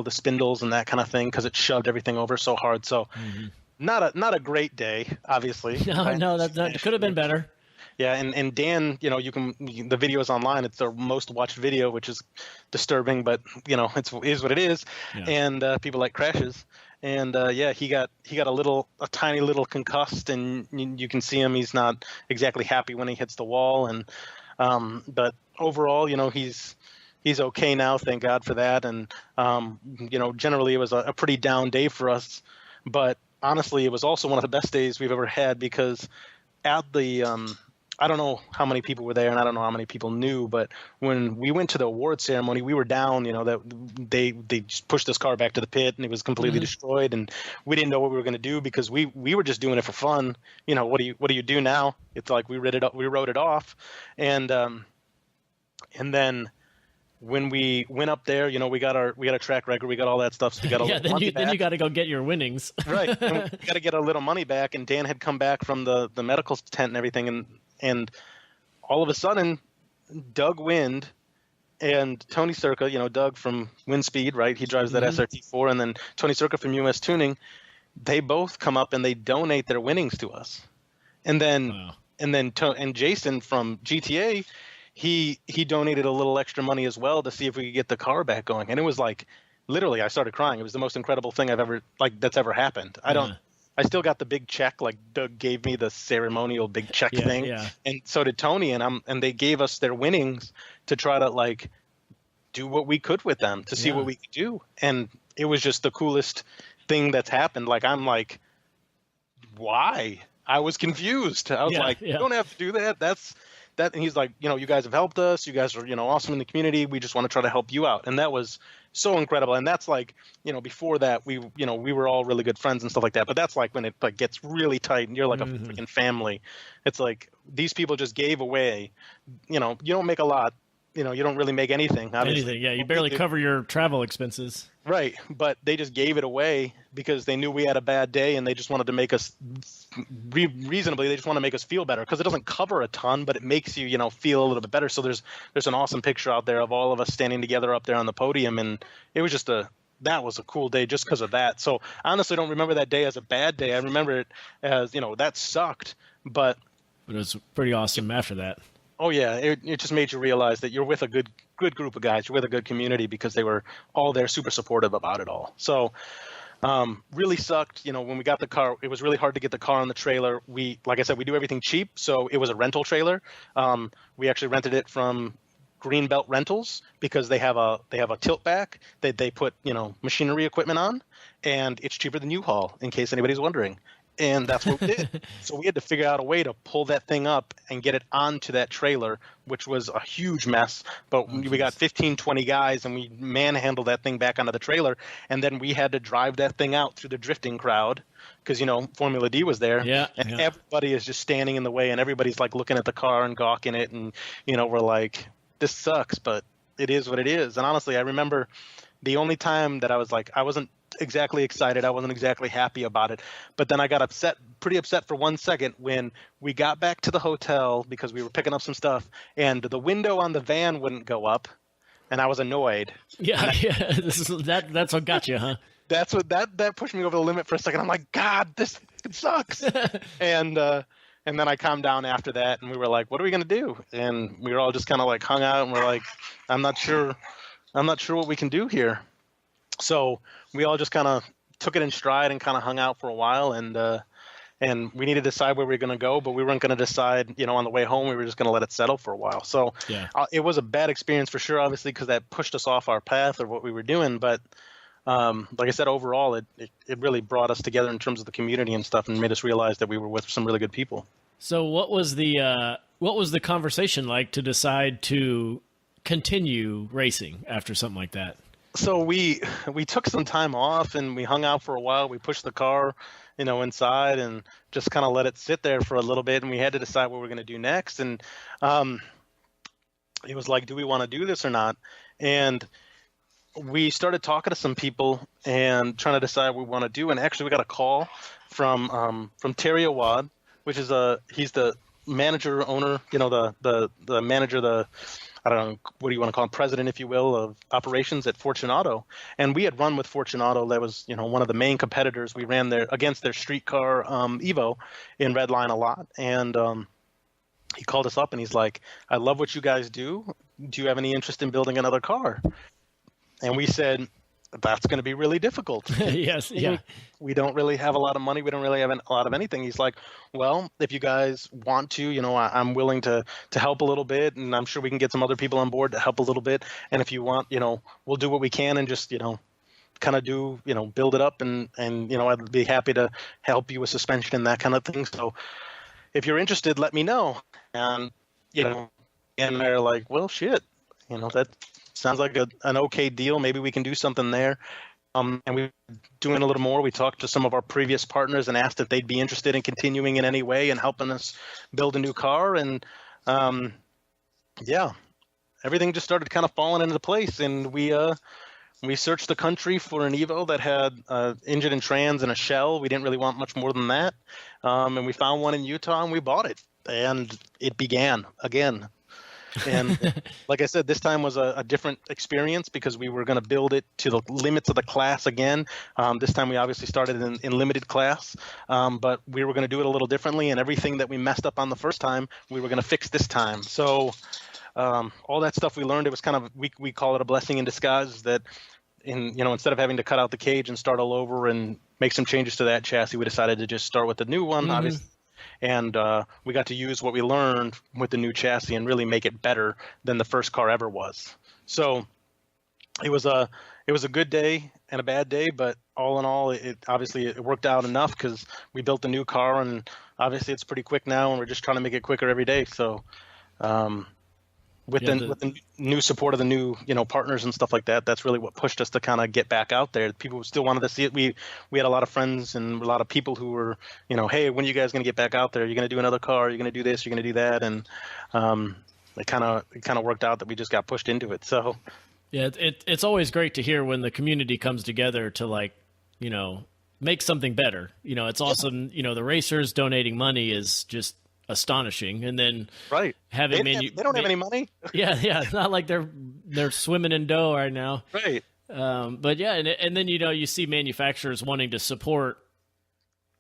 S2: the spindles and that kind of thing because it shoved everything over so hard. So not a great day, obviously.
S3: No, that could have been better.
S2: Yeah, and Dan, the video is online. It's their most watched video, which is disturbing, but it is what it is. Yeah. And people like crashes. And he got a tiny little concussed, and you can see him. He's not exactly happy when he hits the wall, and but overall, he's okay now, thank God for that. And generally it was a pretty down day for us, but honestly, it was also one of the best days we've ever had, because at the I don't know how many people were there, and I don't know how many people knew, but when we went to the award ceremony, we were down, that they just pushed this car back to the pit, and it was completely destroyed, and we didn't know what we were going to do because we were just doing it for fun. What do you do now? It's like we wrote it off, and then when we went up there, we got a track record, we got all that stuff, so we got a little money back.
S3: Then you got to go get your winnings.
S2: Right, and we got to get a little money back, and Dan had come back from the medical tent and everything, and all of a sudden, Doug Wind and Tony Circa, Doug from Windspeed, right? He drives that SRT4, and then Tony Circa from US Tuning, they both come up and they donate their winnings to us. And then and Jason from GTA, he donated a little extra money as well to see if we could get the car back going. And it was like, literally, I started crying. It was the most incredible thing that's ever happened. I still got the big check. Like Doug gave me the ceremonial big check thing, and so did Tony. And they gave us their winnings to try to do what we could with them to see what we could do. And it was just the coolest thing that's happened. Like I'm like, why? I was confused. I was you don't have to do that. That's that. And he's like, you guys have helped us. You guys are awesome in the community. We just want to try to help you out. And that was so incredible. And that's before that we were all really good friends and stuff like that, but that's when it gets really tight and you're like a freaking family. It's like these people just gave away, you don't make a lot, you don't really make anything. Obviously.
S3: Yeah. You barely cover your travel expenses.
S2: Right. But they just gave it away because they knew we had a bad day, and they just wanted to make us reasonably, they just want to make us feel better, because it doesn't cover a ton, but it makes you, feel a little bit better. So there's an awesome picture out there of all of us standing together up there on the podium. And it was just that was a cool day just because of that. So I honestly don't remember that day as a bad day. I remember it as, that sucked, but
S3: it was pretty awesome after that.
S2: Oh yeah, it just made you realize that you're with a good group of guys. You're with a good community, because they were all there, super supportive about it all. So really sucked. When we got the car, it was really hard to get the car on the trailer. Like I said, we do everything cheap, so it was a rental trailer. We actually rented it from Greenbelt Rentals, because they have a tilt back that they put machinery equipment on, and it's cheaper than U-Haul, in case anybody's wondering. And that's what we did. So we had to figure out a way to pull that thing up and get it onto that trailer, which was a huge mess. But we got 15, 20 guys, and we manhandled that thing back onto the trailer. And then we had to drive that thing out through the drifting crowd because, Formula D was there.
S3: Yeah.
S2: And everybody is just standing in the way, and everybody's like looking at the car and gawking it. And, we're like, this sucks, but it is what it is. And honestly, I remember the only time that I was like, I wasn't exactly excited. I wasn't exactly happy about it. But then I got pretty upset for 1 second when we got back to the hotel because we were picking up some stuff and the window on the van wouldn't go up. And I was annoyed.
S3: Yeah. That's what got you, huh?
S2: That's what that pushed me over the limit for a second. I'm like, God, this sucks. And then I calmed down after that and we were like, what are we going to do? And we were all just kind of like hung out and we're like, I'm not sure what we can do here. So we all just kind of took it in stride and kind of hung out for a while, and we needed to decide where we were going to go, but we weren't going to decide, on the way home. We were just going to let it settle for a while. So it was a bad experience for sure, obviously, because that pushed us off our path of what we were doing. But like I said, overall, it really brought us together in terms of the community and stuff, and made us realize that we were with some really good people.
S3: So what was the conversation like to decide to continue racing after something like that?
S2: So we took some time off and we hung out for a while. We pushed the car, inside and just kind of let it sit there for a little bit. And we had to decide what we're going to do next. And it was like, do we want to do this or not? And we started talking to some people and trying to decide what we want to do. And actually, we got a call from Terry Awad, which is he's the manager, owner, the manager, I don't know, what do you want to call him, president, if you will, of operations at Fortunato. And we had run with Fortunato. That was, one of the main competitors. We ran there against their streetcar Evo in Redline a lot. And he called us up and he's like, I love what you guys do. Do you have any interest in building another car? And we said, that's going to be really difficult.
S3: Yes. Yeah.
S2: We don't really have a lot of money. We don't really have a lot of anything. He's like, well, if you guys want to, I'm willing to help a little bit, and I'm sure we can get some other people on board to help a little bit. And if you want, we'll do what we can and just, kind of do, build it up and I'd be happy to help you with suspension and that kind of thing. So if you're interested, let me know. And, and they're like, well, shit, that sounds like an okay deal. Maybe we can do something there. And we were doing a little more. We talked to some of our previous partners and asked if they'd be interested in continuing in any way and helping us build a new car. And everything just started kind of falling into place. And we searched the country for an Evo that had engine and trans and a shell. We didn't really want much more than that. And we found one in Utah and we bought it. And it began again. And like I said, this time was a different experience because we were going to build it to the limits of the class again. This time we obviously started in limited class, but we were going to do it a little differently. And everything that we messed up on the first time, we were going to fix this time. So all that stuff we learned, it was kind of, we call it a blessing in disguise that instead of having to cut out the cage and start all over and make some changes to that chassis, we decided to just start with the new one, obviously. And we got to use what we learned with the new chassis and really make it better than the first car ever was. So it was a good day and a bad day, but all in all, it worked out enough because we built a new car and obviously it's pretty quick now and we're just trying to make it quicker every day. So with the new support of the new partners and stuff like that, that's really what pushed us to kind of get back out there. People still wanted to see it. We had a lot of friends and a lot of people who were hey, when are you guys going to get back out there? You're going to do another car, you're going to do this, you're going to do that. And it kind of worked out that we just got pushed into it. So
S3: yeah, it's always great to hear when the community comes together to make something better. It's awesome. The racers donating money is just astonishing. And then having
S2: they don't have any money.
S3: Yeah. It's not like they're swimming in dough right now.
S2: Right.
S3: But yeah, and then you see manufacturers wanting to support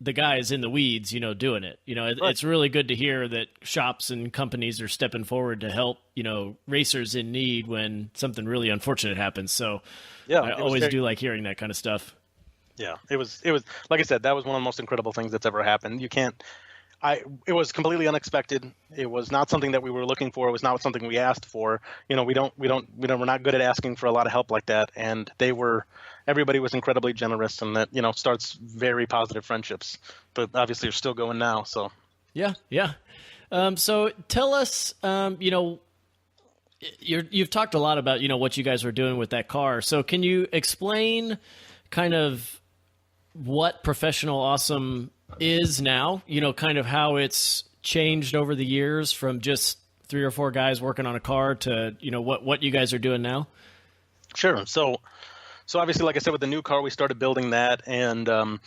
S3: the guys in the weeds, doing it. It's really good to hear that shops and companies are stepping forward to help, racers in need when something really unfortunate happens. So yeah, I always do like hearing that kind of stuff.
S2: Yeah, it was like I said, that was one of the most incredible things that's ever happened. it was completely unexpected. It was not something that we were looking for. It was not something we asked for. We're not good at asking for a lot of help like that. And everybody was incredibly generous, and that, starts very positive friendships, but obviously you're still going now. So.
S3: Yeah. Yeah. So tell us, you've talked a lot about, what you guys were doing with that car. So can you explain kind of what Professional Awesome is now, kind of how it's changed over the years from just 3 or 4 guys working on a car to, what you guys are doing now?
S2: Sure. So obviously, like I said, with the new car, we started building that, and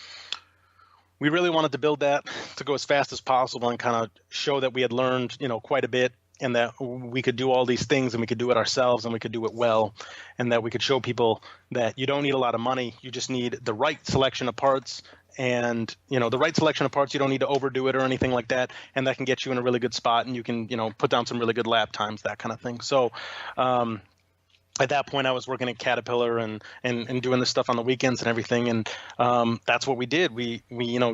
S2: we really wanted to build that to go as fast as possible and kind of show that we had learned, quite a bit, and that we could do all these things and we could do it ourselves and we could do it well, and that we could show people that you don't need a lot of money. You just need the right selection of parts, and, the right selection of parts. You don't need to overdo it or anything like that. And that can get you in a really good spot, and you can, put down some really good lap times, that kind of thing. So, at that point, I was working at Caterpillar and doing this stuff on the weekends and everything, and that's what we did. We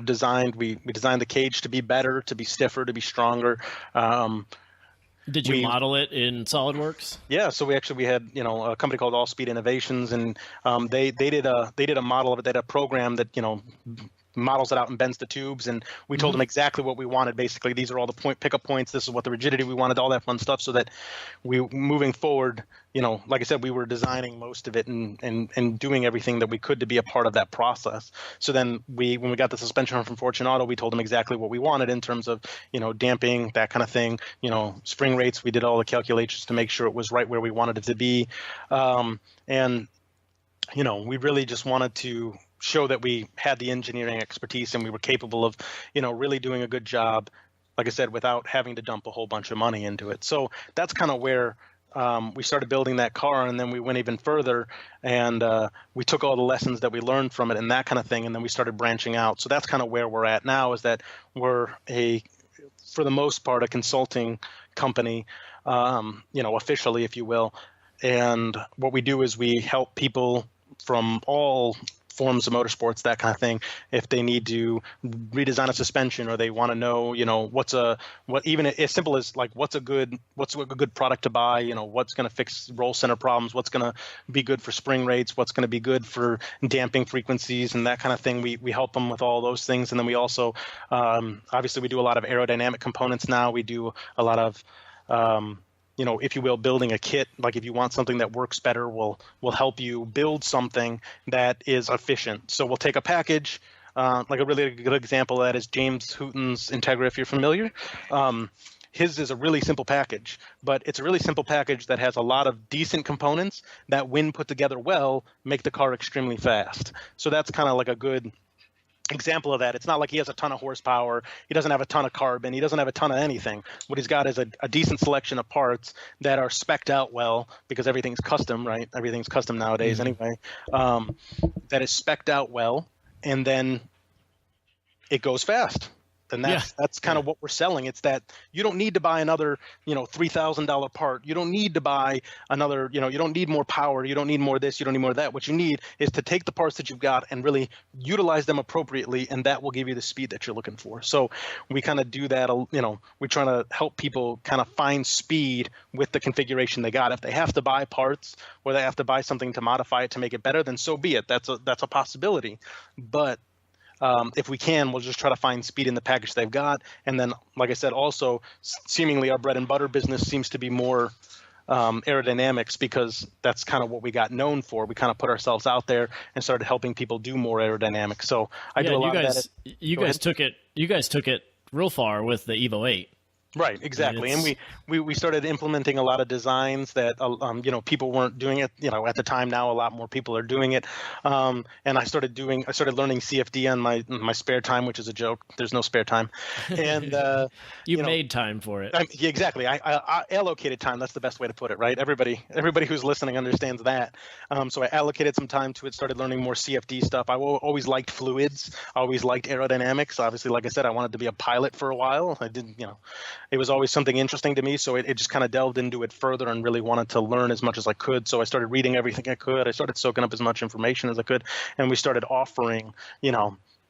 S2: designed the cage to be better, to be stiffer, to be stronger.
S3: Did you model it in SolidWorks?
S2: Yeah, so we had a company called All Speed Innovations, and they did a model of it. They had a program that models it out and bends the tubes, and we told them exactly what we wanted. Basically, these are all the pickup points. This is what the rigidity we wanted, all that fun stuff, so that moving forward, like I said, we were designing most of it and doing everything that we could to be a part of that process. So then when we got the suspension from Fortune Auto, we told them exactly what we wanted in terms of, damping, that kind of thing, spring rates. We did all the calculations to make sure it was right where we wanted it to be. We really just wanted to show that we had the engineering expertise and we were capable of, really doing a good job, like I said, without having to dump a whole bunch of money into it. So that's kind of where we started building that car, and then we went even further, and we took all the lessons that we learned from it and that kind of thing, and then we started branching out. So that's kind of where we're at now, is that we're for the most part, a consulting company, officially, if you will. And what we do is we help people from all forms of motorsports, that kind of thing. If they need to redesign a suspension, or they want to know, even as simple as like what's a good product to buy, what's going to fix roll center problems, what's going to be good for spring rates, what's going to be good for damping frequencies and that kind of thing. We help them with all those things, and then we also obviously we do a lot of aerodynamic components now. We do a lot of if you will, building a kit. Like if you want something that works better, we'll help you build something that is efficient. So we'll take a package, like a really good example of that is James Hooton's Integra, if you're familiar. His is a really simple package, but it's a really simple package that has a lot of decent components that, when put together well, make the car extremely fast. So that's kind of like a good example of that. It's not like he has a ton of horsepower. He doesn't have a ton of carbon. He doesn't have a ton of anything. What he's got is a decent selection of parts that are spec'd out well, because everything's custom, right? Everything's custom nowadays anyway. That is spec'd out well, and then it goes fast. And that's kind of what we're selling. It's that you don't need to buy another, $3,000 part. You don't need to buy another, you don't need more power. You don't need more this. You don't need more of that. What you need is to take the parts that you've got and really utilize them appropriately, and that will give you the speed that you're looking for. So we kind of do that. We're trying to help people kind of find speed with the configuration they got. If they have to buy parts or they have to buy something to modify it to make it better, then so be it. That's a possibility. But if we can, we'll just try to find speed in the package they've got. And then, like I said, also seemingly our bread and butter business seems to be more aerodynamics, because that's kind of what we got known for. We kind of put ourselves out there and started helping people do more aerodynamics. So I do a lot of that. You guys took
S3: it real far with the Evo 8.
S2: Right, exactly. And we started implementing a lot of designs that, people weren't doing it, at the time. Now a lot more people are doing it. And I started learning CFD on my spare time, which is a joke. There's no spare time. And
S3: you made time for it.
S2: Yeah, exactly. I allocated time. That's the best way to put it, right? Everybody who's listening understands that. So I allocated some time to it, started learning more CFD stuff. I always liked fluids. I always liked aerodynamics. Obviously, like I said, I wanted to be a pilot for a while. I didn't, it was always something interesting to me, so it just kind of delved into it further and really wanted to learn as much as I could. So I started reading everything I could. I started soaking up as much information as I could, and we started offering,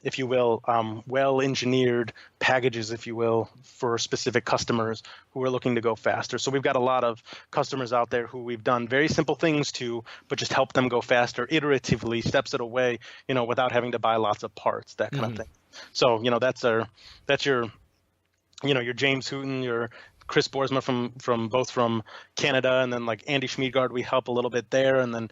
S2: if you will, well-engineered packages, if you will, for specific customers who are looking to go faster. So we've got a lot of customers out there who we've done very simple things to, but just help them go faster, iteratively, steps at a way, without having to buy lots of parts, that kind of thing. So, that's your, your James Hooten, your Chris Boersma from Canada, and then like Andy Schmiedgard, we help a little bit there, and then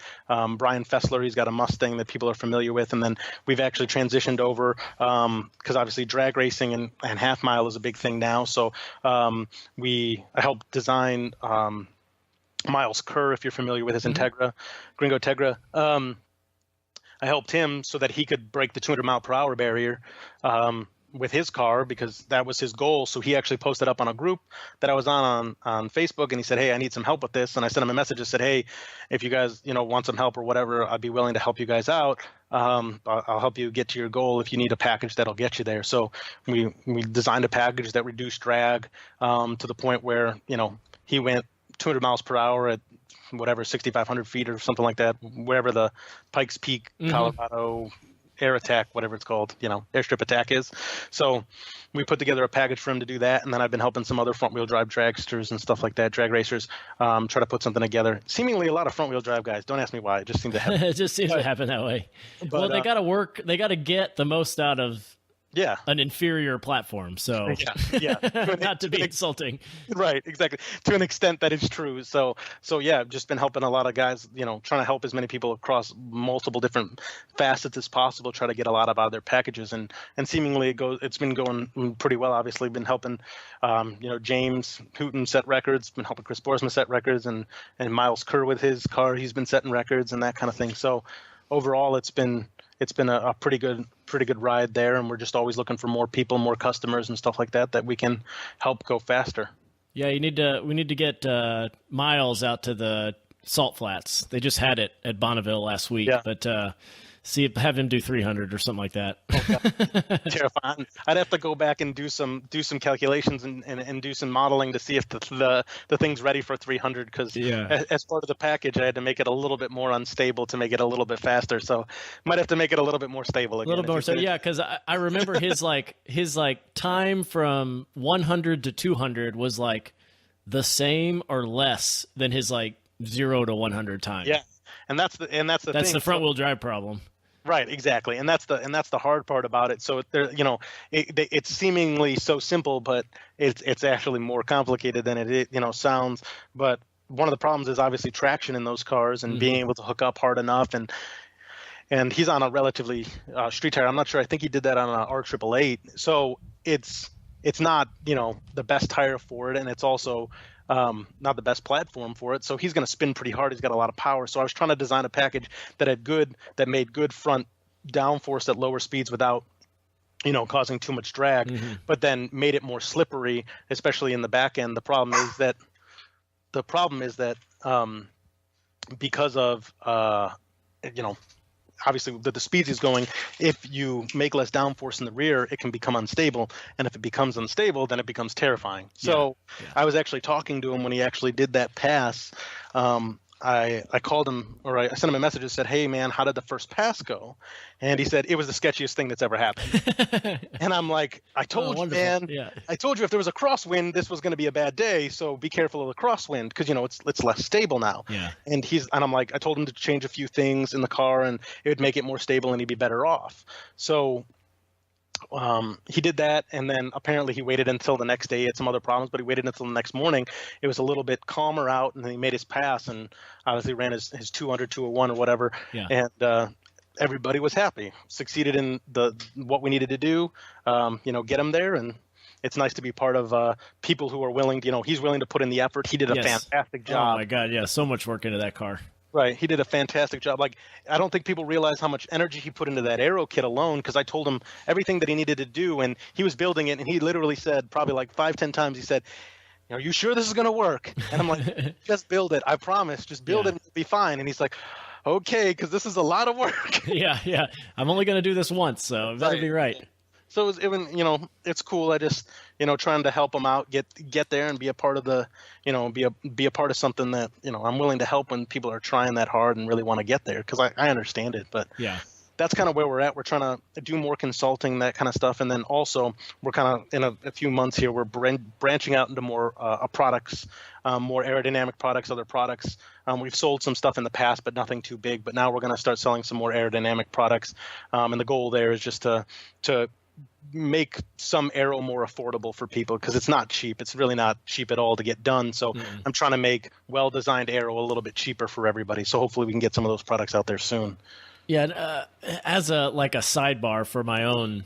S2: Brian Fessler, he's got a Mustang that people are familiar with, and then we've actually transitioned over because obviously drag racing and half mile is a big thing now. So I helped design Miles Kerr, if you're familiar with his Integra, Gringo Tegra. I helped him so that he could break the 200 mile per hour barrier with his car, because that was his goal. So he actually posted up on a group that I was on Facebook, and he said, hey, I need some help with this. And I sent him a message that said, hey, if you guys, want some help or whatever, I'd be willing to help you guys out. I'll help you get to your goal if you need a package that'll get you there. So we designed a package that reduced drag to the point where, he went 200 miles per hour at whatever, 6,500 feet or something like that, wherever the Pikes Peak, Colorado air attack, whatever it's called, airstrip attack is. So we put together a package for him to do that. And then I've been helping some other front wheel drive dragsters and stuff like that, drag racers, try to put something together. Seemingly a lot of front wheel drive guys. Don't ask me why. It just seems to happen.
S3: It just seems to happen that way. But, well, they got to get the most out of an inferior platform. So
S2: yeah.
S3: Not to be insulting.
S2: Right, exactly. To an extent that is true. So yeah, I've just been helping a lot of guys, trying to help as many people across multiple different facets as possible, try to get a lot out of their packages, and seemingly it's been going pretty well. Obviously been helping James Hooten set records, been helping Chris Boersma set records, and Miles Kerr with his car, he's been setting records and that kind of thing. So overall it's been a pretty good ride there, and we're just always looking for more people, more customers and stuff like that we can help go faster.
S3: Yeah, we need to get Miles out to the Salt Flats. They just had it at Bonneville last week, but have him do 300 or something like that.
S2: Terrifying. I'd have to go back and do some calculations and do some modeling to see if the thing's ready for 300, because as part of the package I had to make it a little bit more unstable to make it a little bit faster. So might have to make it a little bit more stable again.
S3: A little more so, yeah, because I remember his time from 100 to 200 was like the same or less than his 0 to 100 time.
S2: Yeah. And that's the thing.
S3: The front wheel drive problem.
S2: Right, exactly, and that's the hard part about it. So it's seemingly so simple, but it's actually more complicated than it sounds. But one of the problems is obviously traction in those cars and being able to hook up hard enough. And he's on a relatively street tire. I'm not sure. I think he did that on an R888. So it's not the best tire for it, and it's also not the best platform for it. So he's going to spin pretty hard. He's got a lot of power. So I was trying to design a package that made good front downforce at lower speeds without, causing too much drag, but then made it more slippery, especially in the back end. The problem is that because of, obviously the speeds he's going, if you make less downforce in the rear, it can become unstable. And if it becomes unstable, then it becomes terrifying. So I was actually talking to him when he actually did that pass. I called him, or I sent him a message and said, hey man, how did the first pass go? And he said, it was the sketchiest thing that's ever happened. And I'm like, I told you, man, I told you if there was a crosswind, this was going to be a bad day. So be careful of the crosswind, because it's less stable now.
S3: Yeah.
S2: And I'm like, I told him to change a few things in the car and it would make it more stable and he'd be better off. So he did that, and then apparently he waited until the next day. He had some other problems, but he waited until the next morning. It was a little bit calmer out, and then he made his pass, and obviously ran his 200, 201 or whatever. Yeah. And everybody was happy. Succeeded in what we needed to do, get him there, and it's nice to be part of people who are willing to, he's willing to put in the effort. He did a fantastic job.
S3: Oh my God, yeah, so much work into that car.
S2: Right. He did a fantastic job. I don't think people realize how much energy he put into that aero kit alone, because I told him everything that he needed to do, and he was building it, and he literally said probably 5-10 times, he said, are you sure this is going to work? And I'm like, just build it. I promise. Just build it and it'll be fine. And he's like, okay, because this is a lot of work.
S3: Yeah. I'm only going to do this once, so that'll be right.
S2: So it's cool. I just, trying to help them out, get there and be a part of the, be a part of something that, I'm willing to help when people are trying that hard and really want to get there, because I understand it. But that's kind of where we're at. We're trying to do more consulting, that kind of stuff. And then also we're kind of in a few months here, we're branching out into more products, more aerodynamic products, other products. We've sold some stuff in the past, but nothing too big. But now we're going to start selling some more aerodynamic products. And the goal there is just to make some aero more affordable for people, because it's not cheap. It's really not cheap at all to get done. So I'm trying to make well-designed aero a little bit cheaper for everybody. So hopefully we can get some of those products out there soon.
S3: Yeah, as a sidebar for my own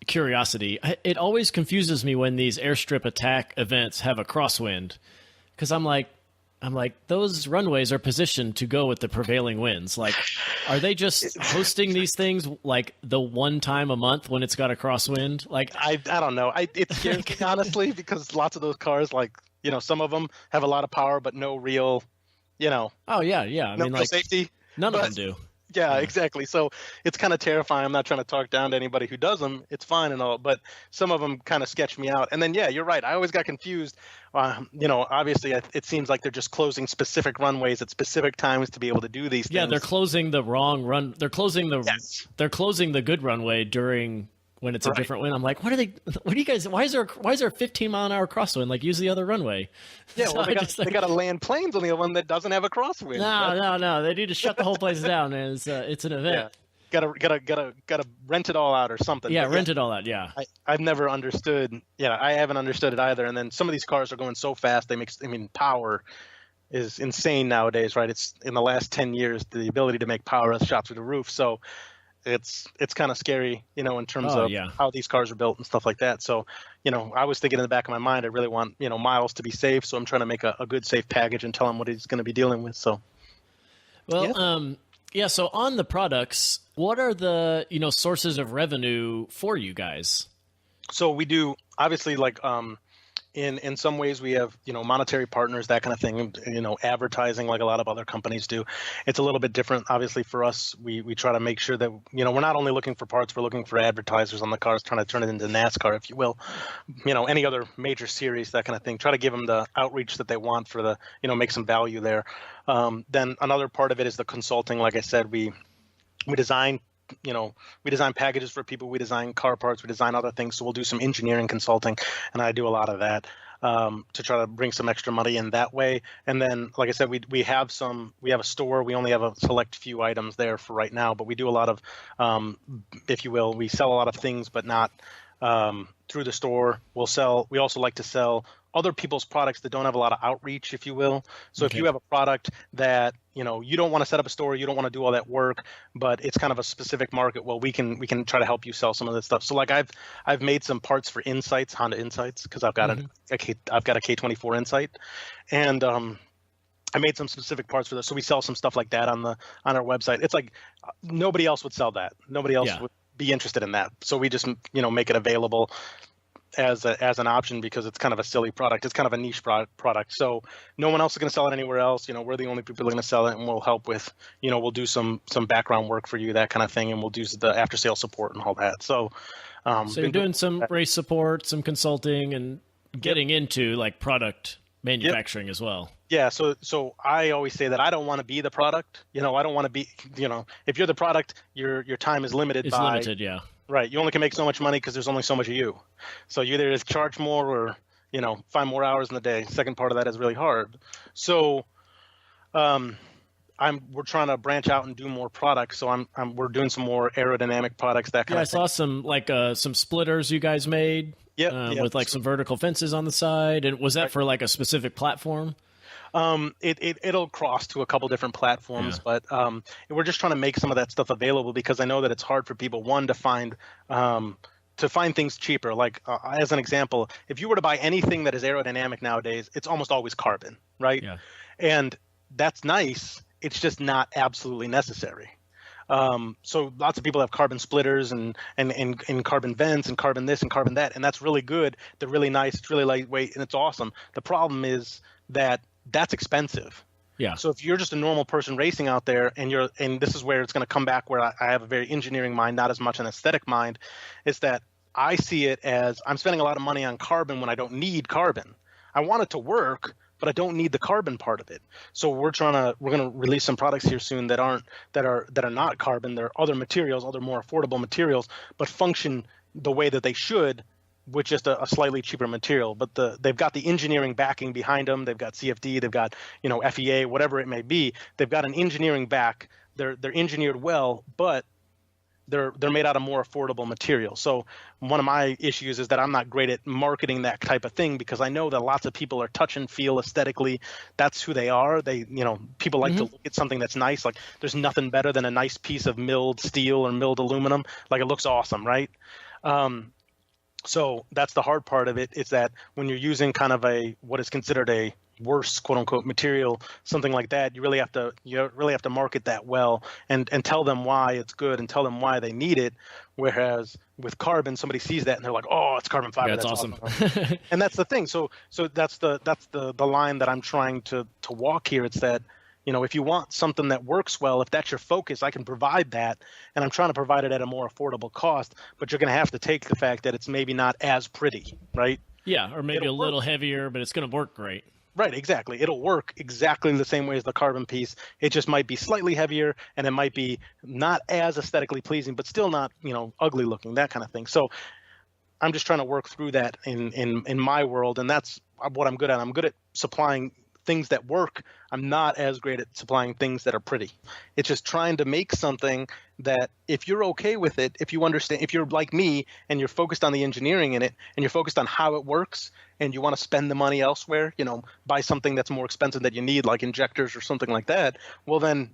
S3: curiosity, it always confuses me when these airstrip attack events have a crosswind, because I'm like, those runways are positioned to go with the prevailing winds. Like, are they just hosting these things like the one time a month when it's got a crosswind? Like,
S2: I don't know. It scares me, honestly, because lots of those cars, like, some of them have a lot of power, but no real,
S3: Oh yeah. I mean,
S2: no safety.
S3: None of them do.
S2: Yeah, exactly. So it's kind of terrifying. I'm not trying to talk down to anybody who does them. It's fine and all, but some of them kind of sketch me out. And then, yeah, you're right. I always got confused. Obviously it seems like they're just closing specific runways at specific times to be able to do these things.
S3: Yeah, they're closing the wrong run. They're closing they're closing the good runway during when it's a different wind. I'm like, what are you guys, why is there a 15-mile-an-hour crosswind? Like, use the other runway.
S2: Yeah, well, they got to land planes on the one that doesn't have a crosswind.
S3: No. They need to shut the whole place down. And it's an event.
S2: Yeah. Gotta rent it all out or something.
S3: Yeah, rent it all out. Yeah.
S2: I've never understood. Yeah, I haven't understood it either. And then some of these cars are going so fast. Power is insane nowadays, right? It's in the last 10 years, the ability to make power has shot through the roof. So it's kind of scary, in terms of how these cars are built and stuff like that. So, I was thinking in the back of my mind, I really want, Miles to be safe. So I'm trying to make a good, safe package and tell him what he's going to be dealing with. So,
S3: well, so on the products, what are the, sources of revenue for you guys?
S2: So we do, obviously, like, in some ways we have, monetary partners, that kind of thing, advertising like a lot of other companies do. It's a little bit different. Obviously for us, we try to make sure that, we're not only looking for parts, we're looking for advertisers on the cars, trying to turn it into NASCAR, if you will, any other major series, that kind of thing. Try to give them the outreach that they want for the, make some value there. Then another part of it is the consulting. Like I said, we design packages for people. We design car parts. We design other things. So we'll do some engineering consulting, and I do a lot of that to try to bring some extra money in that way. And then, like I said, we have a store. We only have a select few items there for right now, but we do a lot of, if you will, we sell a lot of things, but not through the store. We also like to sell other people's products that don't have a lot of outreach, if you will. So if you have a product that, you don't want to set up a store, you don't want to do all that work, but it's kind of a specific market, well, we can try to help you sell some of this stuff. So like I've made some parts for Insights, Honda Insights, because I've got I've got a K24 Insight, and I made some specific parts for this. So we sell some stuff like that on our website. It's like nobody else would sell that. Nobody else would be interested in that. So we just make it available as an option, because it's kind of a silly product. It's kind of a niche product. So no one else is going to sell it anywhere else. We're the only people who are going to sell it, and we'll help with, we'll do some background work for you, that kind of thing. And we'll do the after sale support and all that. So,
S3: so you're doing some race support, some consulting, and getting into like product manufacturing as well.
S2: Yeah. So I always say that I don't want to be the product. I don't want to be, if you're the product, your time is limited.
S3: It's limited. Yeah.
S2: Right. You only can make so much money because there's only so much of you. So you either just charge more or, find more hours in the day. Second part of that is really hard. So we're trying to branch out and do more products. So we're doing some more aerodynamic products, that kind of thing.
S3: I saw some splitters you guys made with like some vertical fences on the side. And was that for like a specific platform?
S2: It'll cross to a couple different platforms, but we're just trying to make some of that stuff available, because I know that it's hard for people, to find things cheaper. Like as an example, if you were to buy anything that is aerodynamic nowadays, it's almost always carbon, right? Yeah. And that's nice. It's just not absolutely necessary. So lots of people have carbon splitters and carbon vents and carbon this and carbon that, and that's really good. They're really nice. It's really lightweight, and it's awesome. The problem is that that's expensive.
S3: Yeah.
S2: So if you're just a normal person racing out there, and this is where it's going to come back, where I have a very engineering mind, not as much an aesthetic mind, is that I see it as I'm spending a lot of money on carbon when I don't need carbon. I want it to work, but I don't need the carbon part of it. So we're going to release some products here soon that are not carbon. They're other materials, other more affordable materials, but function the way that they should with just a slightly cheaper material. But they've got the engineering backing behind them. They've got CFD, they've got, FEA, whatever it may be. They've got an engineering back. They're engineered well, but they're made out of more affordable material. So one of my issues is that I'm not great at marketing that type of thing, because I know that lots of people are touch and feel aesthetically. That's who they are. People like to look at something that's nice. Like, there's nothing better than a nice piece of milled steel or milled aluminum. Like, it looks awesome, right? So that's the hard part of it, is that when you're using kind of what is considered a worse, quote unquote, material, something like that, you really have to market that well and tell them why it's good and tell them why they need it. Whereas with carbon, somebody sees that and they're like, oh, it's carbon fiber.
S3: Yeah, that's awesome.
S2: And that's the thing. So that's the line that I'm trying to walk here. It's that, if you want something that works well, if that's your focus, I can provide that. And I'm trying to provide it at a more affordable cost, but you're going to have to take the fact that it's maybe not as pretty, right?
S3: Yeah, or maybe a little heavier, but it's going to work great.
S2: Right, exactly. It'll work exactly the same way as the carbon piece. It just might be slightly heavier, and it might be not as aesthetically pleasing, but still not, ugly looking, that kind of thing. So I'm just trying to work through that in my world, and that's what I'm good at. I'm good at supplying things that work. I'm not as great at supplying things that are pretty. It's just trying to make something that, if you're okay with it, if you understand, if you're like me and you're focused on the engineering in it and you're focused on how it works and you want to spend the money elsewhere, buy something that's more expensive that you need, like injectors or something like that, well, then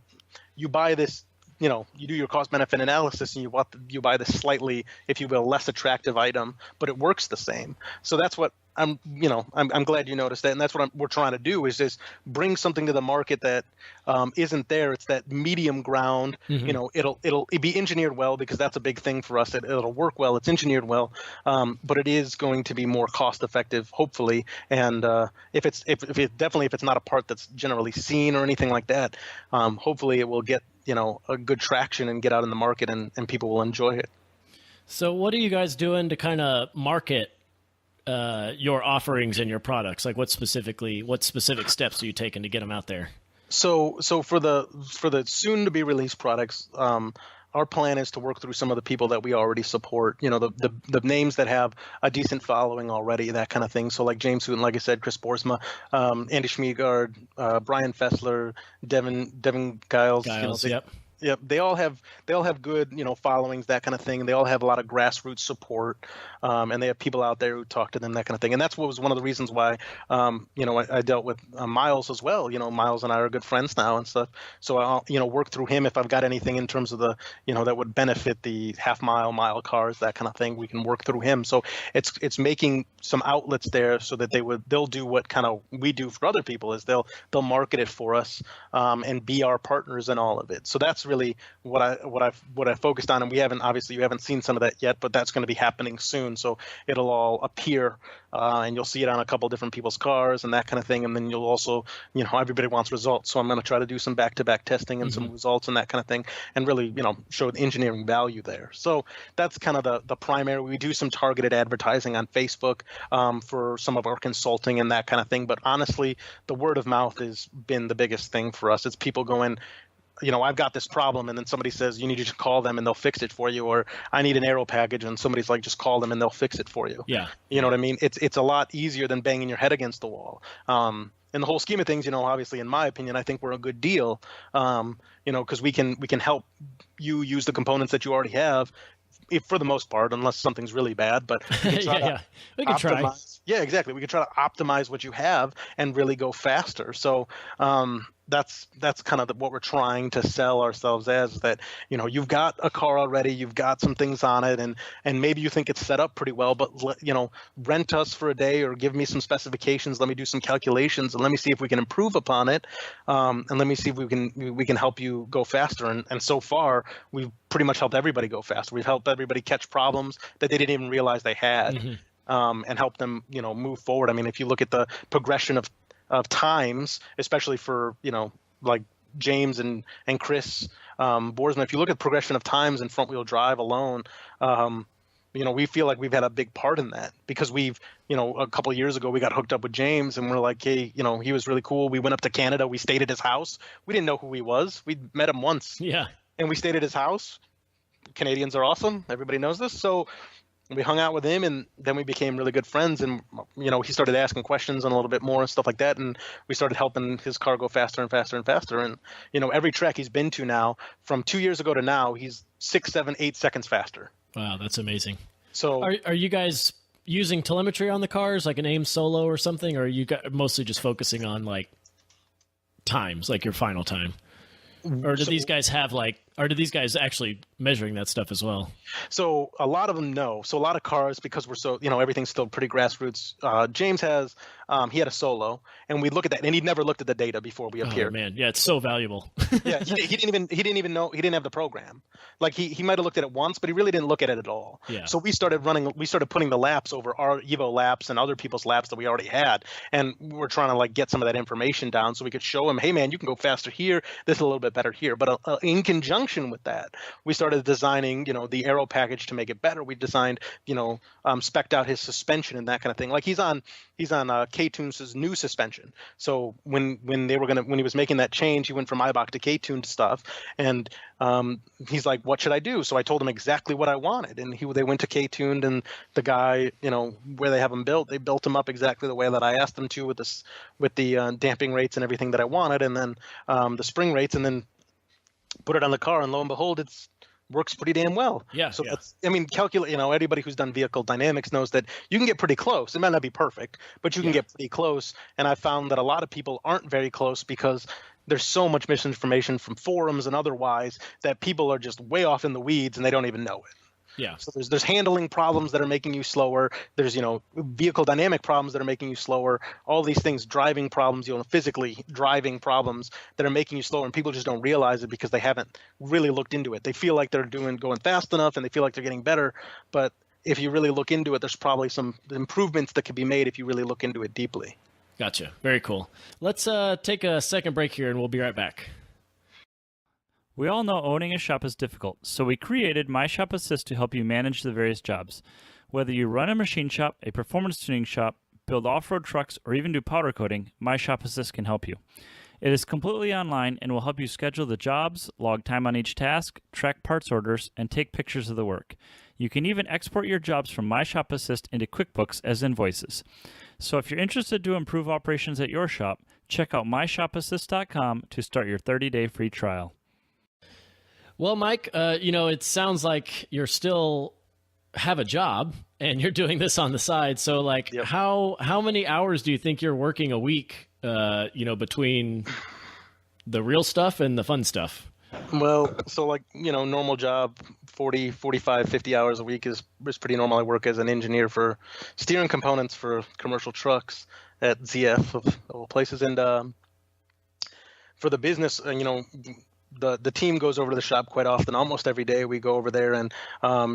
S2: you buy this, you do your cost benefit analysis and you buy this slightly, if you will, less attractive item, but it works the same. So that's what I'm glad you noticed that, and that's what we're trying to do, is just bring something to the market that isn't there. It's that medium ground. It'll be engineered well, because that's a big thing for us. It'll work well. It's engineered well, but it is going to be more cost effective, hopefully. And if it's not a part that's generally seen or anything like that, hopefully it will get a good traction and get out in the market, and people will enjoy it.
S3: So what are you guys doing to kind of market your offerings and your products? Like, what specific steps are you taking to get them out there?
S2: So for the soon to be released products, our plan is to work through some of the people that we already support, the names that have a decent following already, that kind of thing. So like James Hooten, like I said, Chris Boersma, Andy Schmiegard, Brian Fessler, Devin Giles.
S3: Yep.
S2: Yep, they all have good, followings, that kind of thing. They all have a lot of grassroots support, and they have people out there who talk to them, that kind of thing. And that's what was one of the reasons why, I dealt with Miles as well. Miles and I are good friends now and stuff. So I'll, work through him if I've got anything in terms of the, that would benefit the mile cars, that kind of thing. We can work through him. So it's making some outlets there so that they'll do what kind of we do for other people, is they'll market it for us, and be our partners in all of it. So that's really what I focused on, and you haven't seen some of that yet, but that's going to be happening soon. So it'll all appear, and you'll see it on a couple different people's cars and that kind of thing. And then you'll also, everybody wants results, so I'm going to try to do some back-to-back testing and some results and that kind of thing, and really, show the engineering value there. So that's kind of the primary. We do some targeted advertising on Facebook for some of our consulting and that kind of thing. But honestly, the word of mouth has been the biggest thing for us. It's people going, I've got this problem, and then somebody says, you need to just call them and they'll fix it for you. Or I need an aero package, and somebody's like, just call them and they'll fix it for you.
S3: Yeah.
S2: You know what I mean? It's a lot easier than banging your head against the wall. In the whole scheme of things, obviously, in my opinion, I think we're a good deal, because we can help you use the components that you already have, for the most part, unless something's really bad. But we can
S3: we can try.
S2: Yeah, exactly. We can try to optimize what you have and really go faster. So that's kind of what we're trying to sell ourselves as, that you've got a car already, you've got some things on it, and maybe you think it's set up pretty well, but rent us for a day or give me some specifications, let me do some calculations, and let me see if we can improve upon it, and let me see if we can help you go faster. And so far we've pretty much helped everybody go faster. We've helped everybody catch problems that they didn't even realize they had. And help them, move forward. I mean, if you look at the progression of times, especially for, like James and Chris Boersma, if you look at progression of times in front wheel drive alone, we feel like we've had a big part in that because we've, a couple of years ago, we got hooked up with James and we're like, hey, he was really cool. We went up to Canada. We stayed at his house. We didn't know who he was. We'd met him once.
S3: Yeah.
S2: And we stayed at his house. Canadians are awesome. Everybody knows this. So we hung out with him, and then we became really good friends. And, he started asking questions and a little bit more and stuff like that. And we started helping his car go faster and faster and faster. And, every track he's been to now, from 2 years ago to now, he's 6, 7, 8 seconds faster.
S3: Wow, that's amazing.
S2: So
S3: are you guys using telemetry on the cars, like an AIM solo or something? Or are you mostly just focusing on like times, like your final time? Or do these guys do these guys actually measuring that stuff as well?
S2: So a lot of them know. So a lot of cars, because we're so, everything's still pretty grassroots. James has, he had a solo, and we look at that, and he'd never looked at the data before we appeared.
S3: Oh man, yeah, it's so valuable.
S2: Yeah, he didn't even know, he didn't have the program. Like he might have looked at it once, but he really didn't look at it at all.
S3: Yeah.
S2: So we started putting the laps over our Evo laps and other people's laps that we already had, and we're trying to like get some of that information down so we could show him, hey man, you can go faster here. This is a little bit better here. But in conjunction with that, we started designing, the aero package to make it better. We designed, spec'd out his suspension and that kind of thing. Like he's on K-Tunes' new suspension. So when he was making that change, he went from Eibach to K-Tune stuff, and he's like, what should I do? So I told him exactly what I wanted, and they went to K-Tuned, and the guy, where they have them built, they built them up exactly the way that I asked them to with the damping rates and everything that I wanted, and then the spring rates, and then put it on the car, and lo and behold, it's works pretty damn well.
S3: Yeah.
S2: So that's, calculate, anybody who's done vehicle dynamics knows that you can get pretty close. It might not be perfect, but you can get pretty close. And I found that a lot of people aren't very close because there's so much misinformation from forums and otherwise that people are just way off in the weeds and they don't even know it.
S3: Yeah.
S2: So there's handling problems that are making you slower. There's, vehicle dynamic problems that are making you slower. All these things, driving problems, physically driving problems that are making you slower. And people just don't realize it because they haven't really looked into it. They feel like they're going fast enough and they feel like they're getting better. But if you really look into it, there's probably some improvements that could be made if you really look into it deeply.
S3: Gotcha. Very cool. Let's take a second break here and we'll be right back.
S4: We all know owning a shop is difficult, so we created My Shop Assist to help you manage the various jobs. Whether you run a machine shop, a performance tuning shop, build off-road trucks, or even do powder coating, My Shop Assist can help you. It is completely online and will help you schedule the jobs, log time on each task, track parts orders, and take pictures of the work. You can even export your jobs from My Shop Assist into QuickBooks as invoices. So if you're interested to improve operations at your shop, check out myshopassist.com to start your 30-day free trial.
S3: Well, Mike, it sounds like you're still have a job and you're doing this on the side. So like how many hours do you think you're working a week, between the real stuff and the fun stuff?
S2: Well, so like, normal job, 40, 45, 50 hours a week is pretty normal. I work as an engineer for steering components for commercial trucks at ZF of all places. And for the business, the team goes over to the shop quite often. Almost every day we go over there and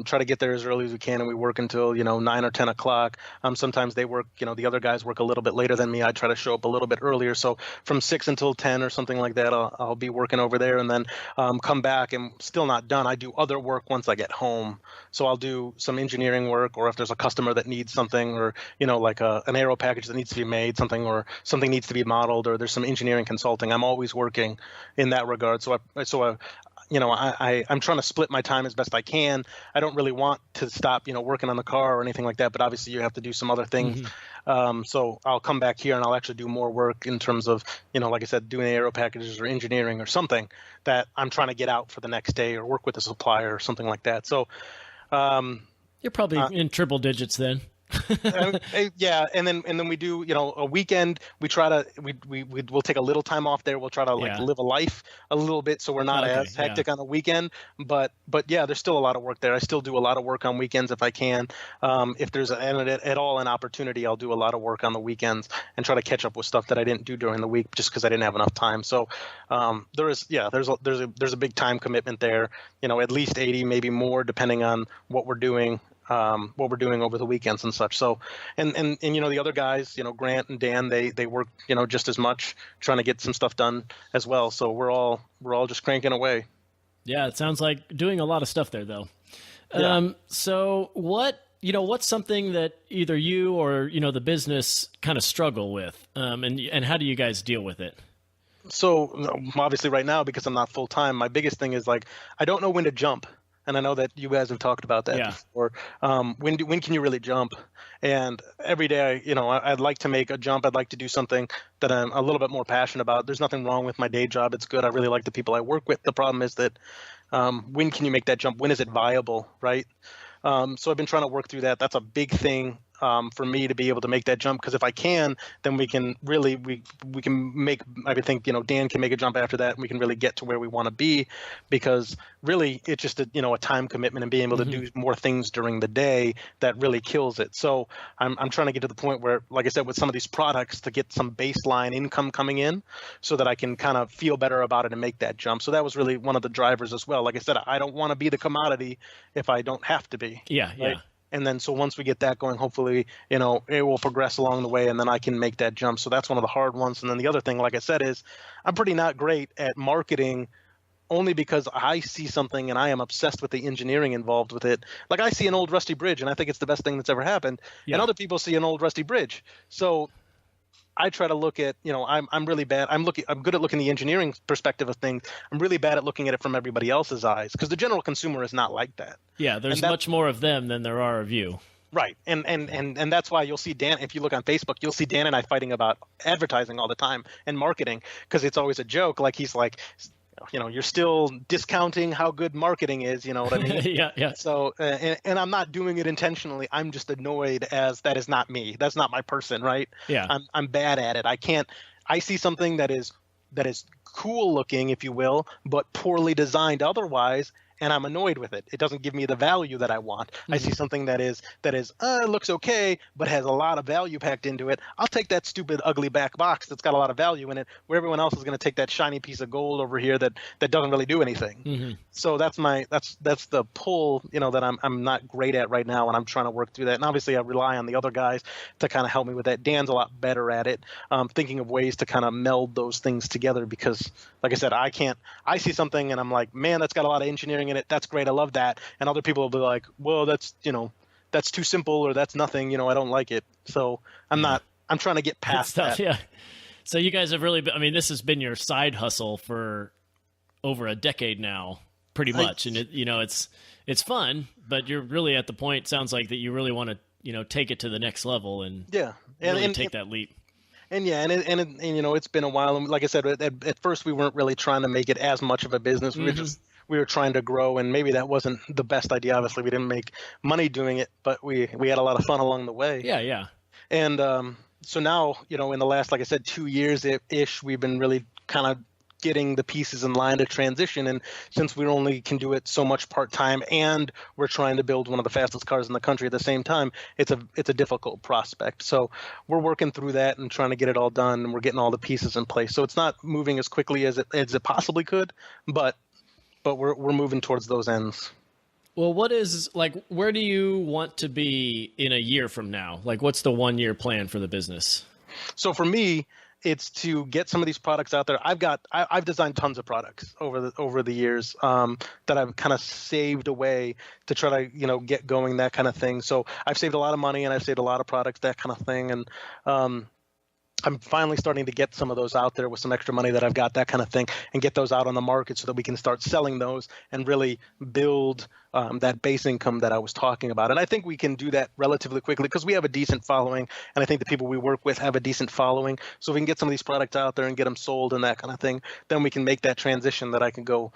S2: try to get there as early as we can, and we work until 9 or 10 o'clock. Sometimes they work, the other guys work a little bit later than me. I try to show up a little bit earlier, so from 6 until 10 or something like that, I'll be working over there, and then come back and still not done. I do other work once I get home, so I'll do some engineering work, or if there's a customer that needs something, or like an aero package that needs to be made, something, or something needs to be modeled, or there's some engineering consulting. I'm always working in that regard. I'm trying to split my time as best I can. I don't really want to stop, working on the car or anything like that, but obviously you have to do some other things. Mm-hmm. So I'll come back here and I'll actually do more work in terms of, like I said, doing aero packages or engineering or something that I'm trying to get out for the next day, or work with a supplier or something like that. So
S3: you're probably in triple digits then.
S2: Yeah, and then we do, a weekend. We try to we'll take a little time off there. We'll try to live a life a little bit, so we're not as hectic on the weekend. But yeah, there's still a lot of work there. I still do a lot of work on weekends if I can. If there's at all an opportunity, I'll do a lot of work on the weekends and try to catch up with stuff that I didn't do during the week just because I didn't have enough time. So there's a big time commitment there. At least 80, maybe more, depending on what we're doing. Over the weekends and such. So, and the other guys, Grant and Dan, they work, just as much, trying to get some stuff done as well. So we're all just cranking away.
S3: Yeah, it sounds like doing a lot of stuff there, though. So what's something that either you or, the business kind of struggle with? And how do you guys deal with it?
S2: So obviously right now, because I'm not full time, my biggest thing is like, I don't know when to jump. And I know that you guys have talked about that before. When can you really jump? And every day, I'd like to make a jump. I'd like to do something that I'm a little bit more passionate about. There's nothing wrong with my day job. It's good. I really like the people I work with. The problem is that when can you make that jump? When is it viable, right? So I've been trying to work through that. That's a big thing for me to be able to make that jump, because if I can, then we can really we can make. I would think Dan can make a jump after that, and we can really get to where we want to be, because really it's just a time commitment and being able to do more things during the day that really kills it. So I'm trying to get to the point where, like I said, with some of these products, to get some baseline income coming in, so that I can kind of feel better about it and make that jump. So that was really one of the drivers as well. Like I said, I don't want to be the commodity if I don't have to be.
S3: Yeah,
S2: right? And then so once we get that going, hopefully, it will progress along the way, and then I can make that jump. So that's one of the hard ones. And then the other thing, like I said, is I'm pretty not great at marketing, only because I see something and I am obsessed with the engineering involved with it. Like I see an old rusty bridge and I think it's the best thing that's ever happened. Yeah. And other people see an old rusty bridge. So I try to look at, I'm really bad. I'm good at looking at the engineering perspective of things. I'm really bad at looking at it from everybody else's eyes, because the general consumer is not like that.
S3: Yeah, there's much more of them than there are of you.
S2: Right. And that's why you'll see Dan, if you look on Facebook, you'll see Dan and I fighting about advertising all the time and marketing, because it's always a joke. Like he's like, you're still discounting how good marketing is, you know what I mean?
S3: Yeah.
S2: So, and I'm not doing it intentionally. I'm just annoyed, as that is not me. That's not my person, right?
S3: Yeah.
S2: I'm bad at it. I see something that is cool looking, if you will, but poorly designed otherwise, and I'm annoyed with it. It doesn't give me the value that I want. I see something that looks okay, but has a lot of value packed into it. I'll take that stupid, ugly back box that's got a lot of value in it, where everyone else is going to take that shiny piece of gold over here that doesn't really do anything. So that's the pull, that I'm not great at right now, and I'm trying to work through that. And obviously, I rely on the other guys to kind of help me with that. Dan's a lot better at it, thinking of ways to kind of meld those things together, because, like I said, I see something and I'm like, man, that's got a lot of engineering in it. That's great. I love that. And other people will be like, well, that's too simple, or that's nothing. I don't like it. So I'm trying to get past that.
S3: Yeah. So you guys have really been, this has been your side hustle for over a decade now, pretty much. And it's fun, but you're really at the point, sounds like, that you really want to, take it to the next level and really take that leap.
S2: And it's been a while. And like I said, at first we weren't really trying to make it as much of a business. We were trying to grow, and maybe that wasn't the best idea. Obviously, we didn't make money doing it, but we had a lot of fun along the way.
S3: Yeah.
S2: And so now, in the last, like I said, 2 years ish, we've been really kind of getting the pieces in line to transition. And since we only can do it so much part-time, and we're trying to build one of the fastest cars in the country at the same time, it's a difficult prospect. So we're working through that and trying to get it all done, and we're getting all the pieces in place. So it's not moving as quickly as it possibly could, but we're moving towards those ends.
S3: Well, where do you want to be in a year from now? Like, what's the 1 year plan for the business?
S2: So for me, it's to get some of these products out there. I've designed tons of products over the years that I've kind of saved away to try to get going, that kind of thing. So I've saved a lot of money, and I've saved a lot of products, that kind of thing. And I'm finally starting to get some of those out there with some extra money that I've got, that kind of thing, and get those out on the market so that we can start selling those and really build that base income that I was talking about. And I think we can do that relatively quickly, because we have a decent following, and I think the people we work with have a decent following. So if we can get some of these products out there and get them sold and that kind of thing, then we can make that transition that I can go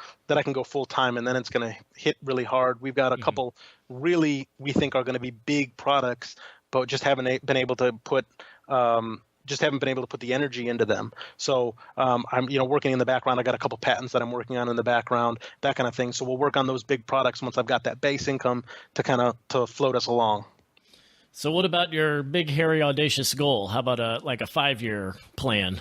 S2: full time, and then it's going to hit really hard. We've got a couple really, we think, are going to be big products, but just haven't been able to put the energy into them. So I'm working in the background. I got a couple patents that I'm working on in the background, that kind of thing. So we'll work on those big products once I've got that base income to float us along.
S3: So what about your big, hairy, audacious goal? How about a 5-year plan?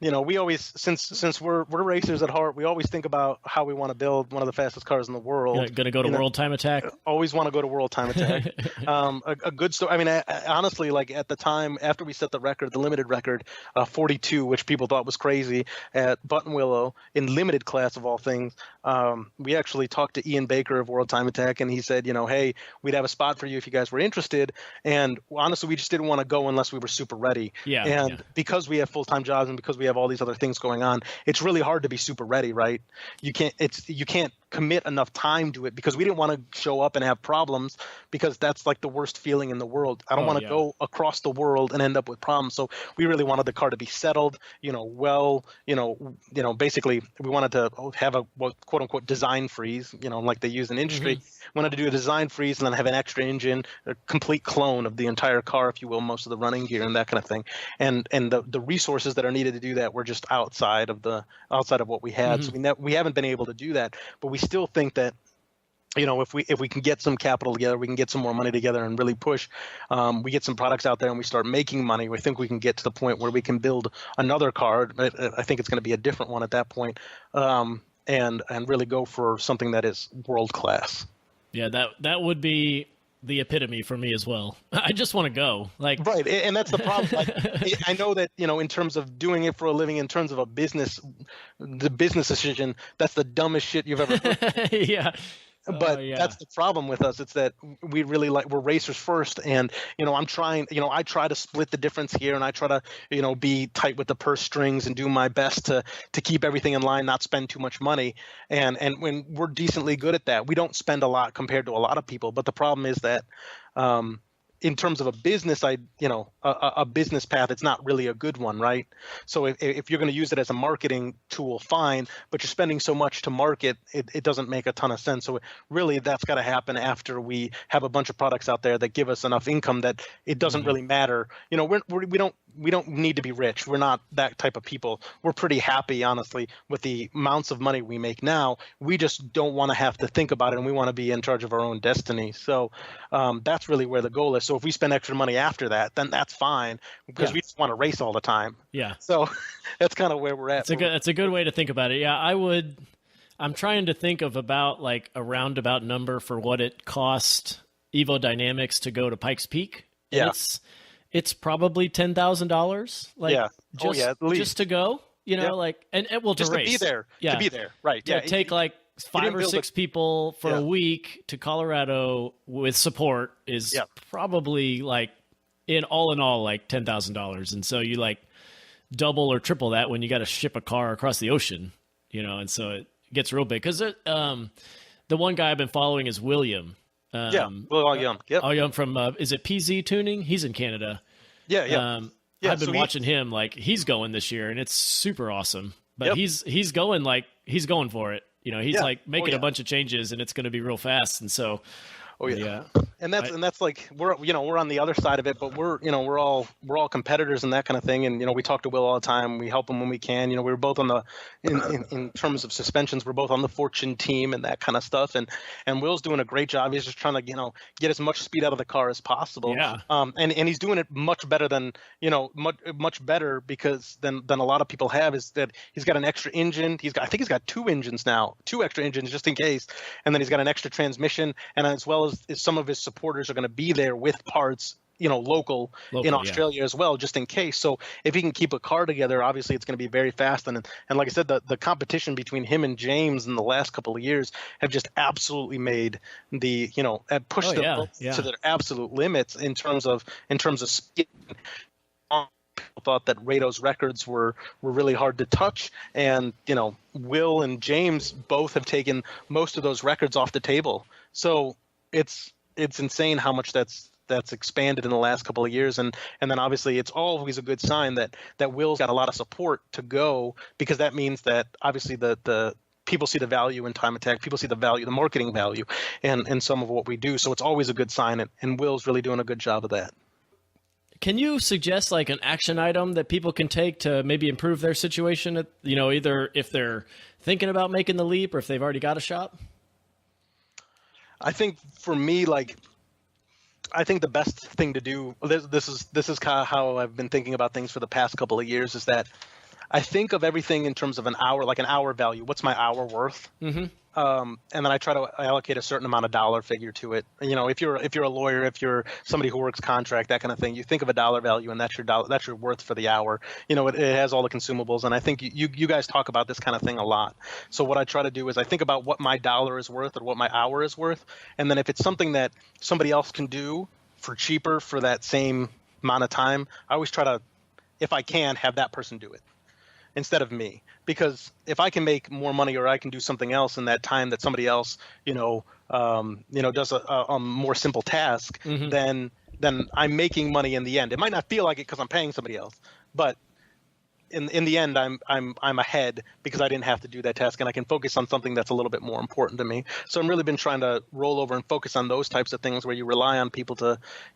S2: we always, since we're racers at heart, we always think about how we want to build one of the fastest cars in the world.
S3: Going to go to World Time Attack?
S2: Always want to go to World Time Attack. A good story. I mean, honestly, like at the time after we set the record, the limited record, 42, which people thought was crazy at Buttonwillow in limited class of all things, we actually talked to Ian Baker of World Time Attack, and he said, hey, we'd have a spot for you if you guys were interested. And honestly, we just didn't want to go unless we were super ready. Because we have full-time jobs and because we have all these other things going on, it's really hard to be super ready, right? You can't commit enough time to it because we didn't want to show up and have problems, because that's like the worst feeling in the world. I don't want to go across the world and end up with problems. So we really wanted the car to be settled, basically we wanted to have a quote unquote design freeze, like they use in industry. Wanted to do a design freeze and then have an extra engine, a complete clone of the entire car, if you will, most of the running gear and that kind of thing. And the resources that are needed to do that were just outside of what we had. So we haven't been able to do that, but we still think that if we can get some capital together, we can get some more money together and really push, we get some products out there and we start making money, we think we can get to the point where we can build another car. I think it's going to be a different one at that point, and really go for something that is world class. Yeah,
S3: that would be the epitome for me as well. I just want to go.
S2: Right, and that's the problem. I know that, in terms of doing it for a living, in terms of the business decision, that's the dumbest shit you've ever heard.
S3: Yeah.
S2: But that's the problem with us. It's that we really we're racers first. And, I try to split the difference here, and I try to, be tight with the purse strings and do my best to keep everything in line, not spend too much money. And when we're decently good at that, we don't spend a lot compared to a lot of people. But the problem is that, in terms of a business, a business path, it's not really a good one, right? So if you're going to use it as a marketing tool, fine, but you're spending so much to market, it doesn't make a ton of sense. So really, that's got to happen after we have a bunch of products out there that give us enough income that it doesn't really matter. We don't need to be rich. We're not that type of people. We're pretty happy, honestly, with the amounts of money we make now. We just don't want to have to think about it, and we want to be in charge of our own destiny. So that's really where the goal is. So if we spend extra money after that, then that's fine, because we just want to race all the time. Yeah. So that's kind of where we're at.
S3: That's a good way to think about it. Yeah, I'm trying to think of about like a roundabout number for what it cost Evo Dynamics to go to Pikes Peak.
S2: Yeah.
S3: It's probably $10,000. At least. Just to go, and to
S2: just
S3: race.
S2: To be there.
S3: Yeah.
S2: To be there. Right.
S3: Yeah. Take like 5 or 6 people for a week to Colorado with support is probably like in all like $10,000. And so you like double or triple that when you got to ship a car across the ocean, and so it gets real big. Because the one guy I've been following is William.
S2: All Young. Yep.
S3: All Young from is it PZ Tuning? He's in Canada. I've been watching him, like he's going this year, and it's super awesome. But he's going for it. He's like making a bunch of changes, and it's going to be real fast. And so, and that's like we're on the other side of it, but we're all competitors and that kind of thing. And we talk to Will all the time. We help him when we can. We were both on the in terms of suspensions, we're both on the Fortune team and that kind of stuff. And Will's doing a great job. He's just trying to get as much speed out of the car as possible. Yeah. And he's doing it much better than much better because than a lot of people have, is that he's got an extra engine. I think he's got 2 engines now, 2 extra engines just in case, and then he's got an extra transmission, and as well as some of his supporters are going to be there with parts, local in Australia as well, just in case. So if he can keep a car together, obviously it's going to be very fast. And like I said, the competition between him and James in the last couple of years have just absolutely made the pushed them to their absolute limits in terms of speed. People thought that Rado's records were really hard to touch, and Will and James both have taken most of those records off the table. So it's insane how much that's expanded in the last couple of years, and then obviously it's always a good sign that Will's got a lot of support to go, because that means that obviously the people see the value in Time Attack, people see the marketing value and some of what we do. So it's always a good sign, and Will's really doing a good job of that. Can you suggest like an action item that people can take to maybe improve their situation? Either if they're thinking about making the leap or if they've already got a shop?
S2: I think for me, I think the best thing to do, this is kind of how I've been thinking about things for the past couple of years, is that I think of everything in terms of an hour, like an hour value. What's my hour worth?
S3: Mm-hmm.
S2: And then I try to allocate a certain amount of dollar figure to it. If you're a lawyer, if you're somebody who works contract, that kind of thing, you think of a dollar value, and that's your worth for the hour. It has all the consumables, and I think you guys talk about this kind of thing a lot. So what I try to do is I think about what my dollar is worth or what my hour is worth, and then if it's something that somebody else can do for cheaper for that same amount of time, I always try to, if I can, have that person do it instead of me. Because if I can make more money or I can do something else in that time that somebody else, does a more simple task, then I'm making money in the end. It might not feel like it because I'm paying somebody else, but in the end, I'm ahead because I didn't have to do that task, and I can focus on something that's a little bit more important to me. So I've really been trying to roll over and focus on those types of things where you rely on people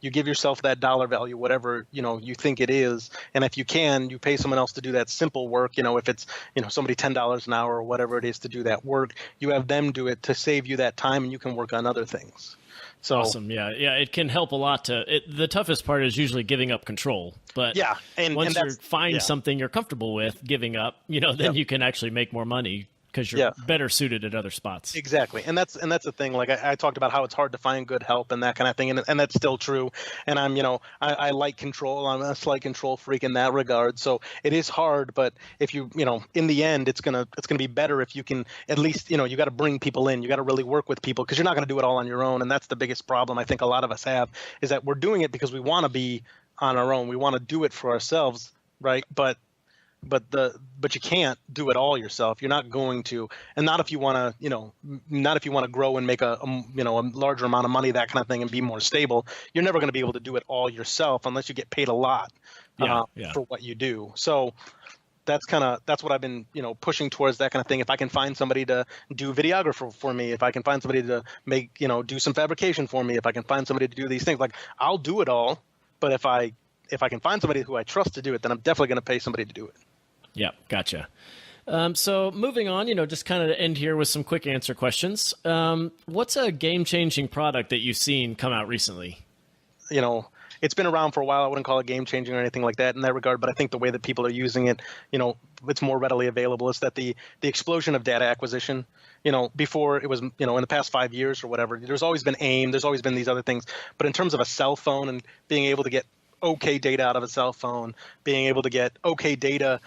S2: you give yourself that dollar value, whatever you think it is, and if you can, you pay someone else to do that simple work. If it's somebody $10 an hour or whatever it is to do that work, you have them do it to save you that time, and you can work on other things. So
S3: awesome. Yeah. It can help a lot the toughest part is usually giving up control. But once you find something you're comfortable with giving up, then you can actually make more money because you're better suited at other spots.
S2: Exactly. And that's the thing. Like I talked about how it's hard to find good help and that kind of thing. And that's still true. And I like control. I'm a slight control freak in that regard. So it is hard, but if in the end, it's going to be better if you can at least, you got to bring people in, you got to really work with people because you're not going to do it all on your own. And that's the biggest problem I think a lot of us have is that we're doing it because we want to be on our own. We want to do it for ourselves. Right. But you can't do it all yourself. You're not going to, and not if you want to, grow and make a larger amount of money, that kind of thing, and be more stable. You're never going to be able to do it all yourself unless you get paid a lot for what you do. So that's what I've been, pushing towards, that kind of thing. If I can find somebody to do videographer for me, if I can find somebody to make, do some fabrication for me, if I can find somebody to do these things, like I'll do it all. But if I can find somebody who I trust to do it, then I'm definitely going to pay somebody to do it.
S3: Yeah, gotcha. So moving on, just kind of to end here with some quick answer questions. What's a game-changing product that you've seen come out recently?
S2: It's been around for a while. I wouldn't call it game-changing or anything like that in that regard, but I think the way that people are using it, it's more readily available. Is that the explosion of data acquisition. Before it was, in the past 5 years or whatever, there's always been AIM, there's always been these other things. But in terms of a cell phone and being able to get okay data out of a cell phone, being able to get okay data,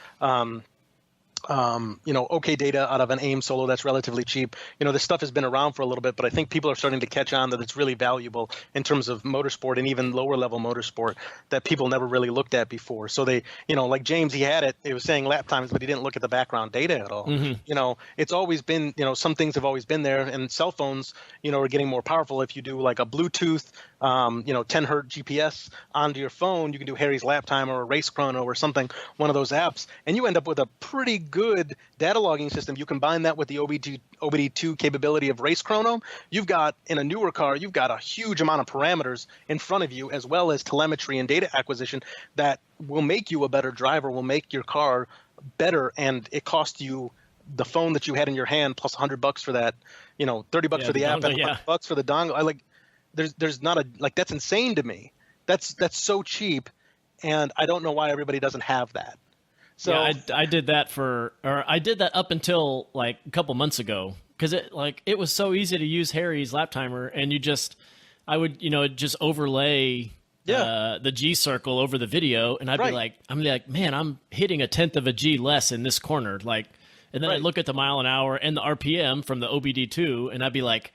S2: okay data out of an AIM solo that's relatively cheap. This stuff has been around for a little bit, but I think people are starting to catch on that it's really valuable in terms of motorsport and even lower level motorsport that people never really looked at before. So they, like James, he had it. It was saying lap times, but he didn't look at the background data at all. It's always been, some things have always been there, and cell phones, are getting more powerful. If you do like a Bluetooth, 10 hertz GPS onto your phone, you can do Harry's lap time or a race chrono or something, one of those apps, and you end up with a pretty good data logging system. You combine that with the OBD2 capability of race chrono. You've got, in a newer car, you've got a huge amount of parameters in front of you, as well as telemetry and data acquisition that will make you a better driver, will make your car better, and it costs you the phone that you had in your hand plus $100 for that, $30 for the app and $100 for the dongle. There's not that's insane to me. That's so cheap, and I don't know why everybody doesn't have that. So
S3: I did that up until like a couple months ago because it was so easy to use Harry's lap timer, and I would just overlay the G circle over the video, and I'd be like, man, I'm hitting 1/10 of a G less in this corner, and then I'd look at the mile an hour and the RPM from the OBD2, and I'd be like,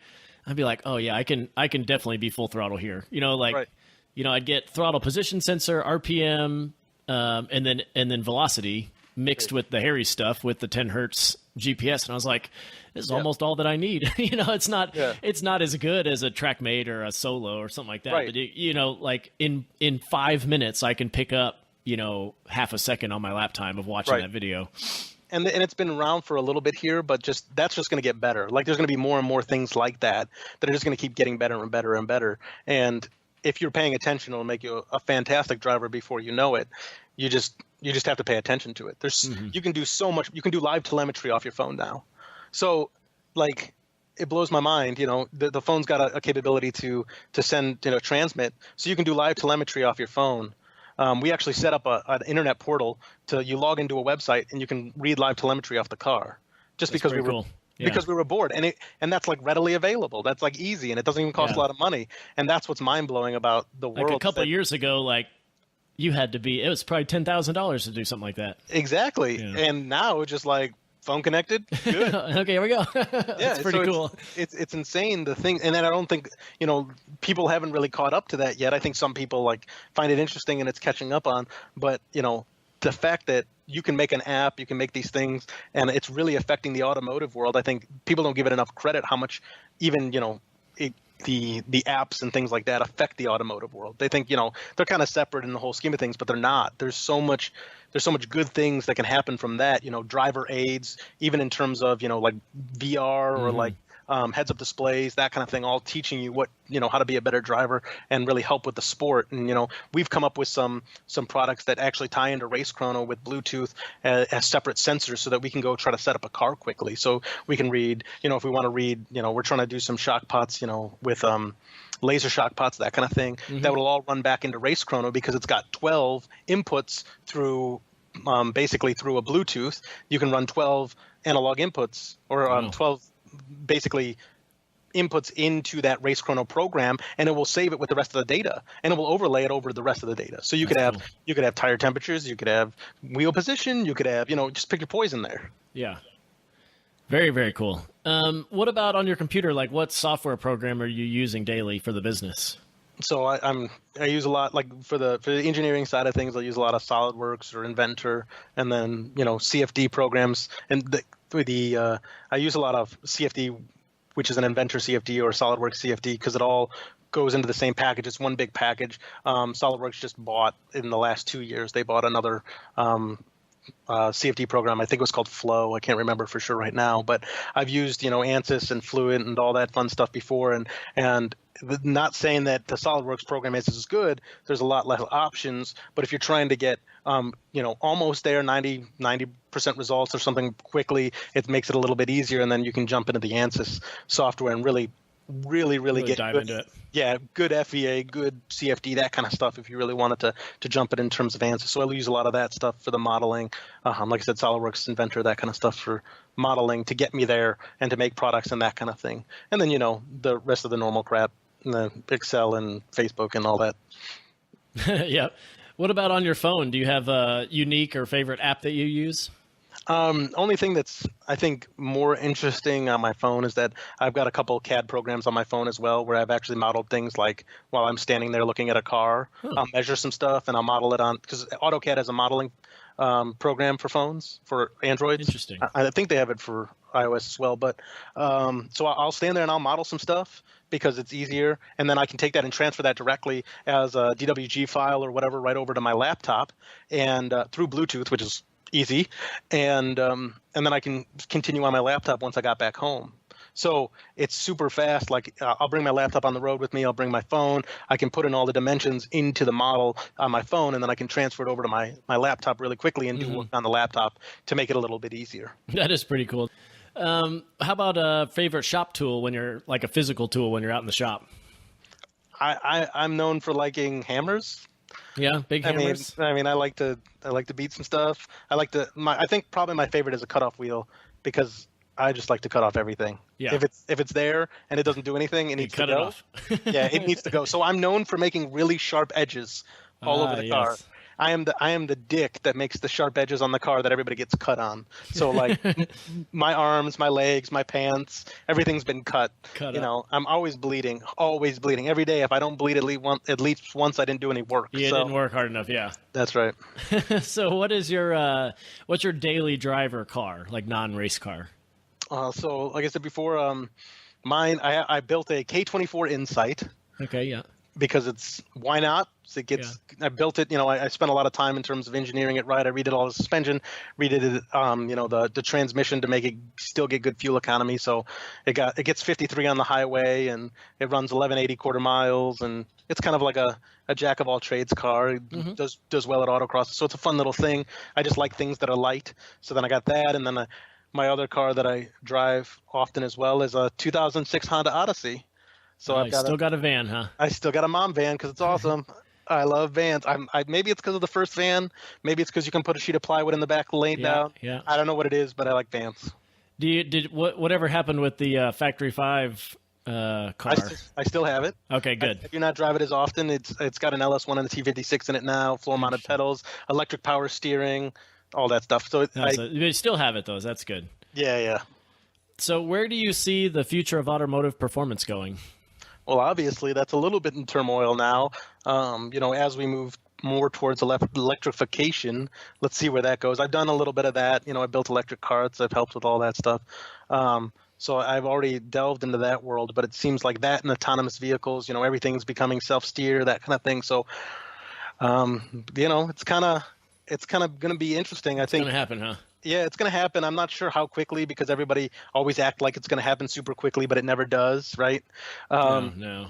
S3: oh yeah, I can definitely be full throttle here. I'd get throttle position sensor, RPM, and then velocity mixed with the Harry stuff with the 10 hertz GPS, and I was like, this is almost all that I need. It's not as good as a TrackMate or a Solo or something like that. But in 5 minutes I can pick up half a second on my lap time of watching that video.
S2: And it's been around for a little bit here, but that's just going to get better. Like there's going to be more and more things like that are just going to keep getting better and better and better. And if you're paying attention, it'll make you a fantastic driver before you know it. You just have to pay attention to it. You can do so much. You can do live telemetry off your phone now. So it blows my mind. The phone's got a capability to send, transmit. So you can do live telemetry off your phone. we actually set up an internet portal to you log into a website and you can read live telemetry off the car, just
S3: That's
S2: because
S3: pretty cool. Yeah.
S2: because we were bored, and that's like readily available. That's like easy, and it doesn't even cost a lot of money. And that's what's mind blowing about the world.
S3: Like a couple of years ago, like you had to be. It was probably $10,000 to do something like that.
S2: Exactly, and now it's just like phone connected. Good.
S3: Okay, here we go. That's pretty cool.
S2: It's insane the thing, and then I don't think people haven't really caught up to that yet. I think some people like find it interesting and it's catching up on, but the fact that you can make an app, you can make these things, and it's really affecting the automotive world. I think people don't give it enough credit how much even, the apps and things like that affect the automotive world. They think, they're kind of separate in the whole scheme of things, but they're not. There's so much good things that can happen from that, driver aids, even in terms of, like VR or like heads-up displays, that kind of thing, all teaching you what, how to be a better driver and really help with the sport. And, we've come up with some products that actually tie into Race Chrono with Bluetooth as separate sensors so that we can go try to set up a car quickly. So we can read, if we want to read, we're trying to do some shock pots, with laser shock pots, that kind of thing, that will all run back into Race Chrono because it's got 12 inputs through basically through a Bluetooth. You can run 12 analog inputs or 12 basically inputs into that Race Chrono program, and it will save it with the rest of the data, and it will overlay it over the rest of the data. So you could have tire temperatures, you could have wheel position, you could have just pick your poison there.
S3: Yeah. Very, very cool. What about on your computer? Like, what software program are you using daily for the business?
S2: So I use a lot, like for the engineering side of things, I use a lot of SolidWorks or Inventor, and then CFD programs, and I use a lot of CFD, which is an Inventor CFD or SolidWorks CFD, because it all goes into the same package. It's one big package. SolidWorks just bought in the last 2 years. They bought another CFD program. I think it was called Flow. I can't remember for sure right now, but I've used ANSYS and Fluent and all that fun stuff before, and not saying that the SolidWorks program is as good. There's a lot less options, but if you're trying to get almost there, 90% results or something quickly, it makes it a little bit easier, and then you can jump into the ANSYS software and really get
S3: dive
S2: good,
S3: into it.
S2: Yeah, good FEA, good CFD, that kind of stuff if you really wanted to jump it in terms of ANSYS. So I use a lot of that stuff for the modeling. Like I said, SolidWorks, Inventor, that kind of stuff for modeling to get me there and to make products and that kind of thing. And then, the rest of the normal crap, the Excel and Facebook and all that.
S3: Yeah. What about on your phone? Do you have a unique or favorite app that you use?
S2: Only thing that's, I think, more interesting on my phone is that I've got a couple of CAD programs on my phone as well, where I've actually modeled things like while I'm standing there looking at a car, I'll measure some stuff and I'll model it on, because AutoCAD has a modeling program for phones, for Androids.
S3: Interesting.
S2: I think they have it for iOS as well, but so I'll stand there and I'll model some stuff because it's easier, and then I can take that and transfer that directly as a DWG file or whatever right over to my laptop and through Bluetooth, which is easy, and then I can continue on my laptop once I got back home. So it's super fast. Like I'll bring my laptop on the road with me. I'll bring my phone. I can put in all the dimensions into the model on my phone, and then I can transfer it over to my laptop really quickly and do work on the laptop to make it a little bit easier.
S3: That is pretty cool. How about a favorite shop tool when you're like a physical tool when you're out in the shop?
S2: I'm known for liking hammers.
S3: Yeah, big hammers.
S2: I mean, I like to beat some stuff. I think probably my favorite is a cutoff wheel, because I just like to cut off everything.
S3: Yeah.
S2: If it's there and it doesn't do anything, it needs to go.
S3: Cut it off.
S2: Yeah, it needs to go. So I'm known for making really sharp edges all over the car. I am the dick that makes the sharp edges on the car that everybody gets cut on. So like my arms, my legs, my pants, everything's been cut. I'm always bleeding every day. If I don't bleed at least once, I didn't do any work.
S3: You didn't work hard enough. Yeah.
S2: That's right.
S3: So what's your daily driver car, like non-race car?
S2: So like I said before, mine, I built a K24 Insight. Okay. Yeah. Because why not? I built it, I spent a lot of time in terms of engineering it right. I redid all the suspension, redid it, the transmission to make it still get good fuel economy. So it gets 53 on the highway, and it runs 1180 quarter miles, and it's kind of like a jack of all trades car. It does well at autocross. So it's a fun little thing. I just like things that are light. So then I got that, and then my other car that I drive often as well is a 2006 Honda Odyssey. So
S3: I've still got a van, huh?
S2: I still got a mom van because it's awesome. I love vans. Maybe it's because of the first van. Maybe it's because you can put a sheet of plywood in the back laid down.
S3: Yeah.
S2: I don't know what it is, but I like vans.
S3: Whatever happened with the Factory 5 car?
S2: I still have it.
S3: Okay, good.
S2: I do not drive it as often. It's got an LS1 and a T56 in it now, floor-mounted pedals, electric power steering, all that stuff. So
S3: you still have it, though. That's good.
S2: Yeah.
S3: So where do you see the future of automotive performance going?
S2: Well, obviously, that's a little bit in turmoil now. As we move more towards electrification, let's see where that goes. I've done a little bit of that. I built electric carts. I've helped with all that stuff. So I've already delved into that world, but it seems like that and autonomous vehicles, everything's becoming self-steer, that kind of thing. So, it's kind of going to be interesting. I think
S3: it's going to happen, huh?
S2: Yeah, it's going to happen. I'm not sure how quickly because everybody always act like it's going to happen super quickly, but it never does, right?
S3: No.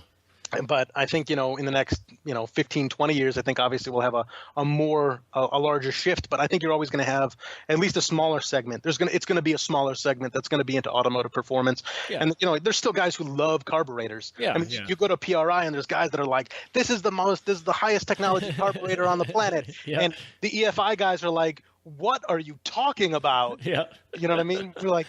S2: But I think, in the next, 15, 20 years, I think obviously we'll have a larger shift. But I think you're always going to have at least a smaller segment. It's going to be a smaller segment that's going to be into automotive performance.
S3: Yeah.
S2: And, there's still guys who love carburetors.
S3: Yeah,
S2: I mean, you go to PRI and there's guys that are like, this is the highest technology carburetor on the planet.
S3: Yeah.
S2: And the EFI guys are like, what are you talking about?
S3: Yeah.
S2: You know what I mean? We're like,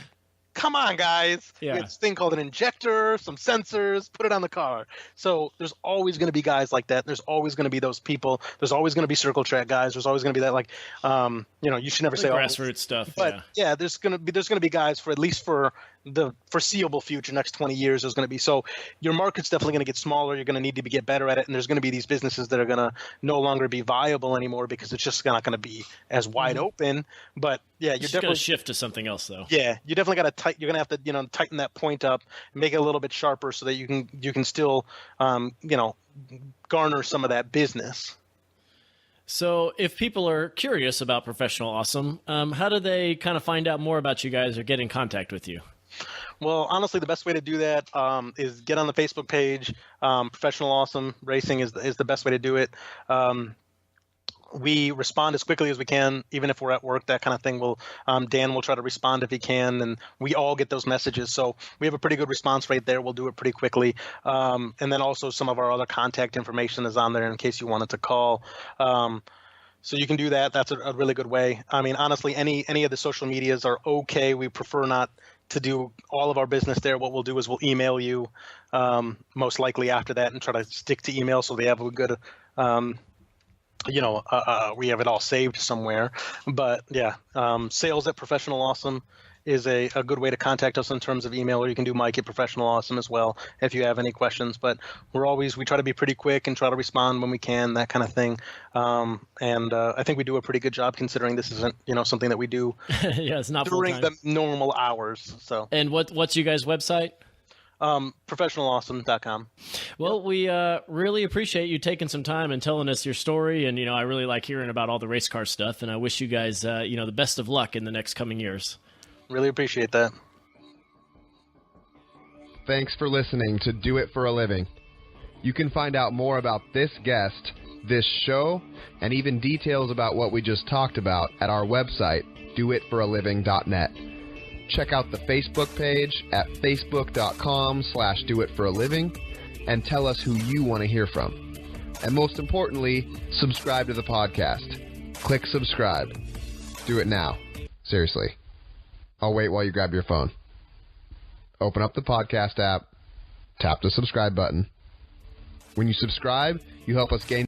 S2: come on, guys.
S3: Yeah.
S2: We have this thing called an injector, some sensors, put it on the car. So there's always going to be guys like that. There's always going to be those people. There's always going to be circle track guys. There's always going to be that, you should never say
S3: grassroots stuff.
S2: But yeah, there's going to be guys for at least for the foreseeable future, next 20 years, there's going to be. So your market's definitely going to get smaller. You're going to need to get better at it. And there's going to be these businesses that are going to no longer be viable anymore because it's just not going to be as wide open. But yeah, you're definitely
S3: going to shift to something else, though.
S2: Yeah, you definitely got to you're going to have to, tighten that point up, make it a little bit sharper so that you can still, garner some of that business.
S3: So if people are curious about Professional Awesome, how do they kind of find out more about you guys or get in contact with you?
S2: Well, honestly, the best way to do that is get on the Facebook page. Professional Awesome Racing is the best way to do it. We respond as quickly as we can, even if we're at work, that kind of thing. Dan will try to respond if he can, and we all get those messages. So we have a pretty good response rate there. We'll do it pretty quickly. And then also some of our other contact information is on there in case you wanted to call. So you can do that. That's a really good way. I mean, honestly, any of the social medias are okay. We prefer not to do all of our business there. What we'll do is we'll email you most likely after that and try to stick to email so they have a good we have it all saved somewhere. But yeah, sales at Professional Awesome is a good way to contact us in terms of email, or you can do Mike at Professional Awesome as well if you have any questions. But we try to be pretty quick and try to respond when we can, that kind of thing. And I think we do a pretty good job considering this isn't something that we do
S3: yeah, it's not
S2: during the normal hours. So.
S3: And what's you guys' website?
S2: ProfessionalAwesome.com.
S3: Well, we really appreciate you taking some time and telling us your story. And, I really like hearing about all the race car stuff. And I wish you guys, the best of luck in the next coming years.
S2: Really appreciate that.
S1: Thanks for listening to Do It for a Living. You can find out more about this guest, this show, and even details about what we just talked about at our website, doitforaliving.net. Check out the Facebook page at facebook.com/doitforaliving and tell us who you want to hear from. And most importantly, subscribe to the podcast. Click subscribe. Do it now. Seriously. I'll wait while you grab your phone. Open up the podcast app. Tap the subscribe button. When you subscribe, you help us gain